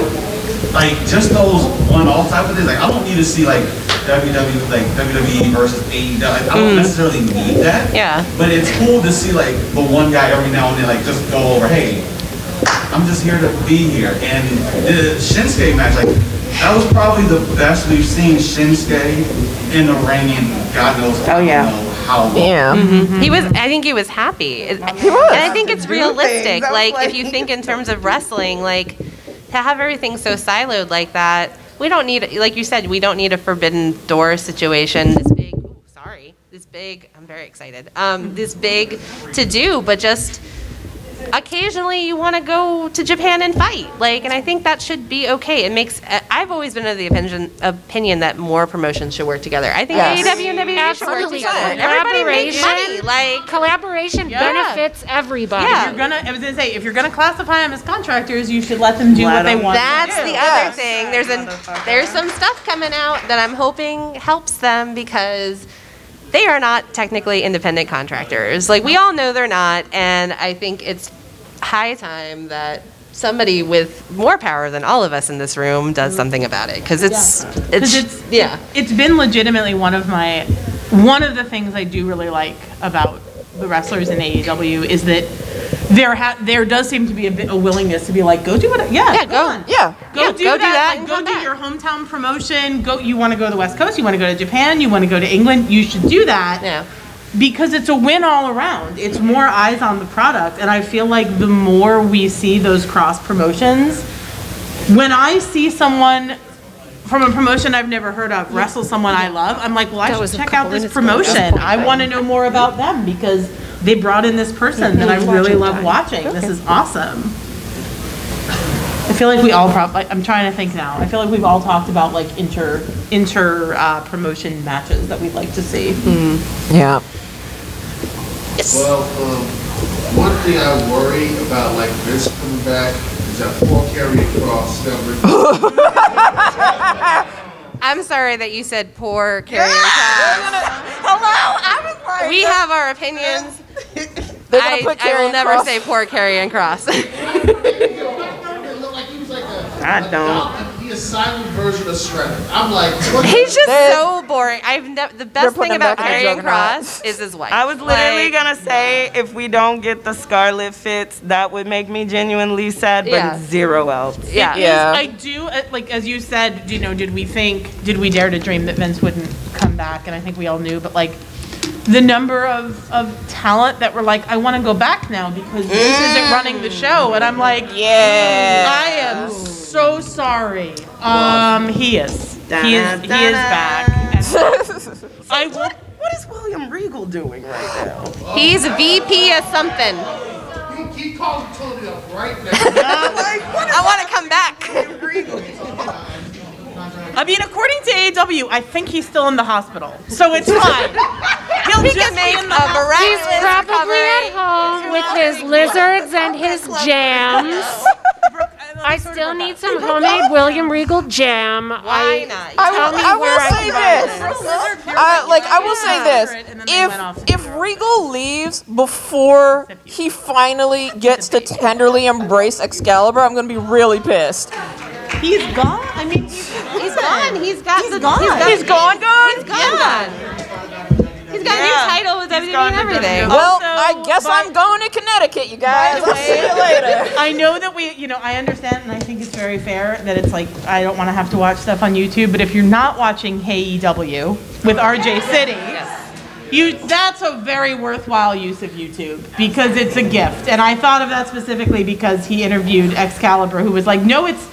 Like, just those one-off type of things. Like, I don't need to see, like, WWE versus AEW. I don't necessarily need that. Yeah. But it's cool to see, like, the one guy every now and then, like, just go over, hey, I'm just here to be here. And the Shinsuke match, like, that was probably the best we've seen Shinsuke in the ring in God knows how long. Yeah. He was. I think he was happy. He was. And I think it's realistic. Like if you think in terms of wrestling, like to have everything so siloed like that, we don't need. Like you said, we don't need a forbidden door situation. This big. Ooh, sorry. This big. I'm very excited. This big to do, but just. Occasionally you want to go to Japan and fight, like, and I think that should be okay. It makes. I've always been of the opinion that more promotions should work together. I think AEW and WWE should work together. Everybody makes money. Like collaboration benefits everberybody. Yeah. I was gonna say, if you're gonna classify them as contractors, you should let them do what they want. That's the other thing. There's some stuff coming out that I'm hoping helps them because. They are not technically independent contractors. Like, we all know they're not, and I think it's high time that somebody with more power than all of us in this room does something about it. Because it's been legitimately one of the things I do really like about the wrestlers in AEW is that there does seem to be a willingness to be like, go do it. Go do that. Like, go do your hometown promotion. You want to go to the West Coast. You want to go to Japan. You want to go to England. You should do that. Yeah. Because it's a win all around. It's more eyes on the product. And I feel like the more we see those cross promotions, when I see someone from a promotion I've never heard of wrestle someone I love, I'm like, well, I should check out this promotion. I want to know more about them because they brought in this person that I really love watching. This is awesome. I feel like we all I'm trying to think now. I feel like we've all talked about like inter promotion matches that we'd like to see. Yeah. Well, one thing I worry about like this coming back is that poor Karrion Kross I'm sorry that you said poor Karrion Kross. Hello, I was like. We have our opinions. I will never say poor Karrion Kross. I don't. be a silent version of Shredder. I'm like, what He's just so boring. The best putting thing him about back in the Karrion Juggernaut. Cross is his wife. I was literally gonna say, if we don't get the Scarlet Fits, that would make me genuinely sad, but Yeah. zero else. Yeah. Yeah. I do, like, as you said, you know, did we dare to dream that Vince wouldn't come back? And I think we all knew, but like, the number of talent that were like, I want to go back now because Vince isn't running the show. And I'm like, Yeah. I am so sorry. He is. He is back. And What is William Regal doing right now? He's VP of something. He called Tony up right now. I want to come back. I mean, according to AEW, I think he's still in the hospital, so it's fine. He'll He just can be make in the a hospital. miraculous He's probably at recovery. home with his lizards and his jams. I still need some homemade William Regal jam. Why not? Tell me I where will I say can buy this. I will say this. If Regal leaves before he finally gets to tenderly embrace Excalibur, I'm gonna be really pissed. He's gone. I mean, He's gone. He's got He's the. gone. He's gone. He's gone. Yeah. He's got a new title with WWE and everything. Well, Also, I guess I'm going to Connecticut, you guys. I'll see you later. I know that I understand, and I think it's very fair that it's like, I don't want to have to watch stuff on YouTube, but if you're not watching AEW with RJ City, that's a very worthwhile use of YouTube because it's a gift. And I thought of that specifically because he interviewed Excalibur, who was like, no, it's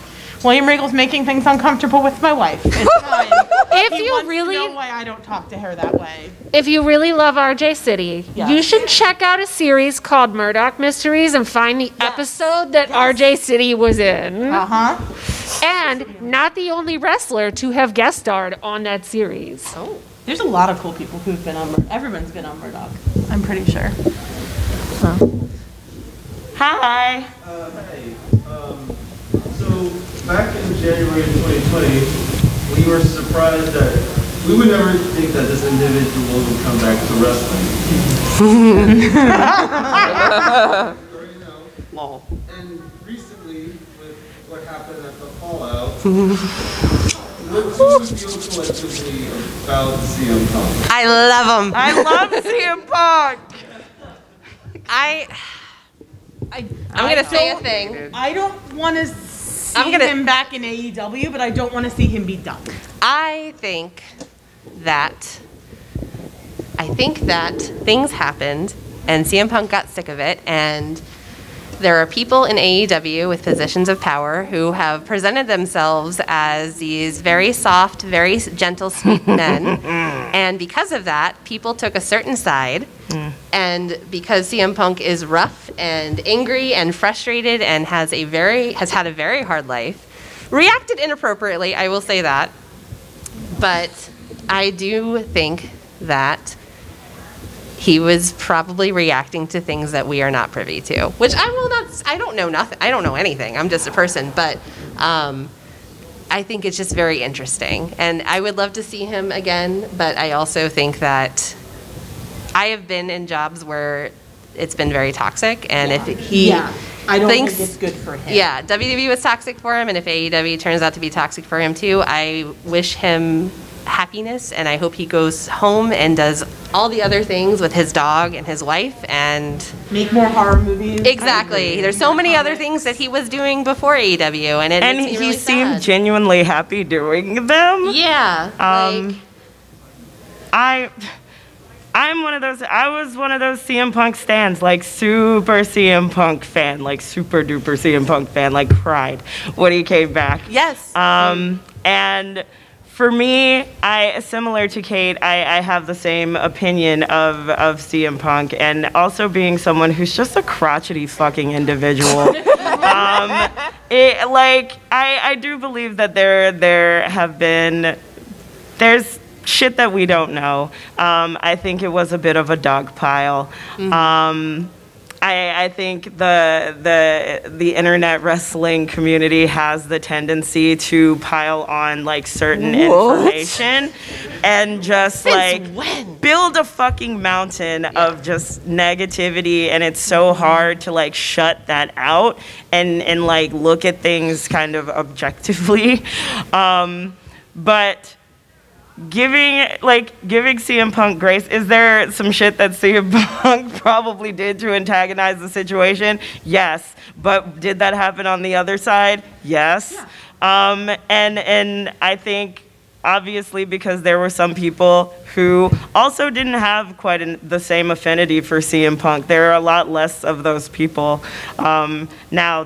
William Regal's making things uncomfortable with my wife. It's fine. If He you wants really- to know why I don't talk to her that way. If you really love RJ City, Yeah. you should check out a series called Murdoch Mysteries and find the episode that RJ City was in. And not the only wrestler to have guest starred on that series. Oh. There's a lot of cool people who've been on Murdoch. Everyone's been on Murdoch, I'm pretty sure. Hi. Hey, so back in January of 2020, we were surprised that we would never think that this individual would come back to wrestling. Lol. And recently, with what happened at the Fallout, what do you feel collectively about CM Punk? I love him. I love CM Punk. I'm gonna say a thing. I don't want to see him back in AEW, but I don't want to see him be done. I think that things happened and CM Punk got sick of it, and there are people in AEW with positions of power who have presented themselves as these very soft, very gentle, sweet men. And because of that, people took a certain side. And because CM Punk is rough and angry and frustrated and has had a very hard life, reacted inappropriately, I will say that. But I do think that he was probably reacting to things that we are not privy to, which I don't know nothing. I don't know anything. I'm just a person, but I think it's just very interesting. And I would love to see him again, but I also think that I have been in jobs where it's been very toxic, and if he I don't think it's good for him. Yeah, WWE was toxic for him, and if AEW turns out to be toxic for him too, I wish him happiness, and I hope he goes home and does all the other things with his dog and his wife and make more horror movies. Exactly. There's so many other things that he was doing before AEW, and makes me really he seemed sad. genuinely happy doing them. Yeah. I was one of those CM Punk stans, like super CM Punk fan, like super duper CM Punk fan, like cried when he came back. Yes. And for me, similar to Kate, I have the same opinion of CM Punk, and also being someone who's just a crotchety fucking individual. I do believe that there's shit that we don't know. I think it was a bit of a dog pile. I think the internet wrestling community has the tendency to pile on like certain information and just build a fucking mountain of just negativity, and it's so hard to like shut that out and like look at things kind of objectively. But giving CM Punk grace, is there some shit that CM Punk probably did to antagonize the situation? Yes. But did that happen on the other side? Yes. Yeah. And I think obviously because there were some people who also didn't have quite the same affinity for CM Punk. There are a lot less of those people. Now,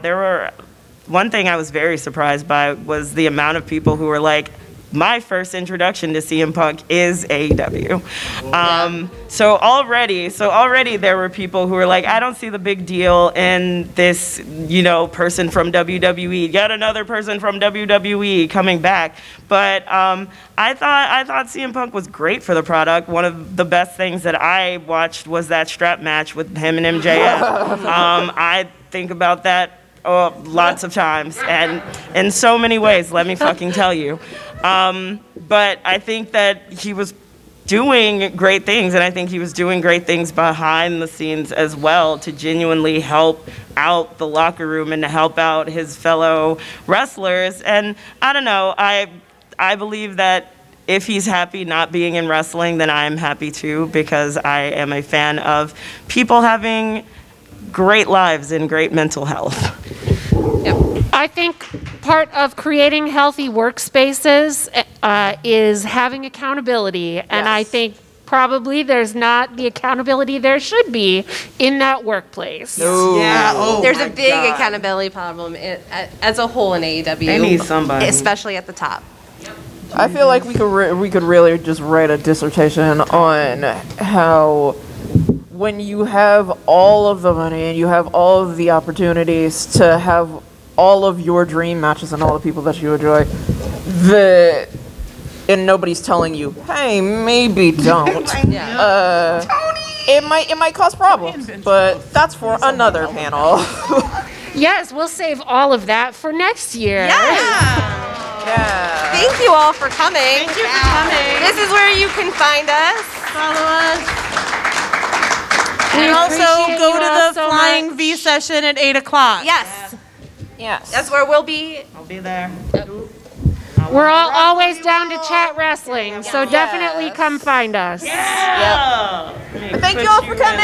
one thing I was very surprised by was the amount of people who were like, my first introduction to CM Punk is AEW. So already there were people who were like, I don't see the big deal in this, person from WWE, yet another person from WWE coming back. But I thought CM Punk was great for the product. One of the best things that I watched was that strap match with him and MJF. I think about that lots of times and in so many ways, let me fucking tell you. But I think that he was doing great things, and I think he was doing great things behind the scenes as well to genuinely help out the locker room and to help out his fellow wrestlers. And I don't know, I believe that if he's happy not being in wrestling, then I'm happy too, because I am a fan of people having great lives and great mental health. Yep. I think part of creating healthy workspaces is having accountability, and I think probably there's not the accountability there should be in that workplace. There's a big accountability problem as a whole in AEW. They need somebody, especially at the top. I feel like we could really just write a dissertation on how when you have all of the money and you have all of the opportunities to have all of your dream matches and all the people that you enjoy, and nobody's telling you, hey, maybe don't. It might cause problems, but that's for another panel. Yes, we'll save all of that for next year. Yeah. Thank you all for coming. Thank you for coming. This is where you can find us. Follow us. And also go to the Flying V session at 8 o'clock. Yes. Yes. That's where we'll be. I'll be there. We're always down to chat wrestling, so definitely come find us. Yeah. Thank you all for coming.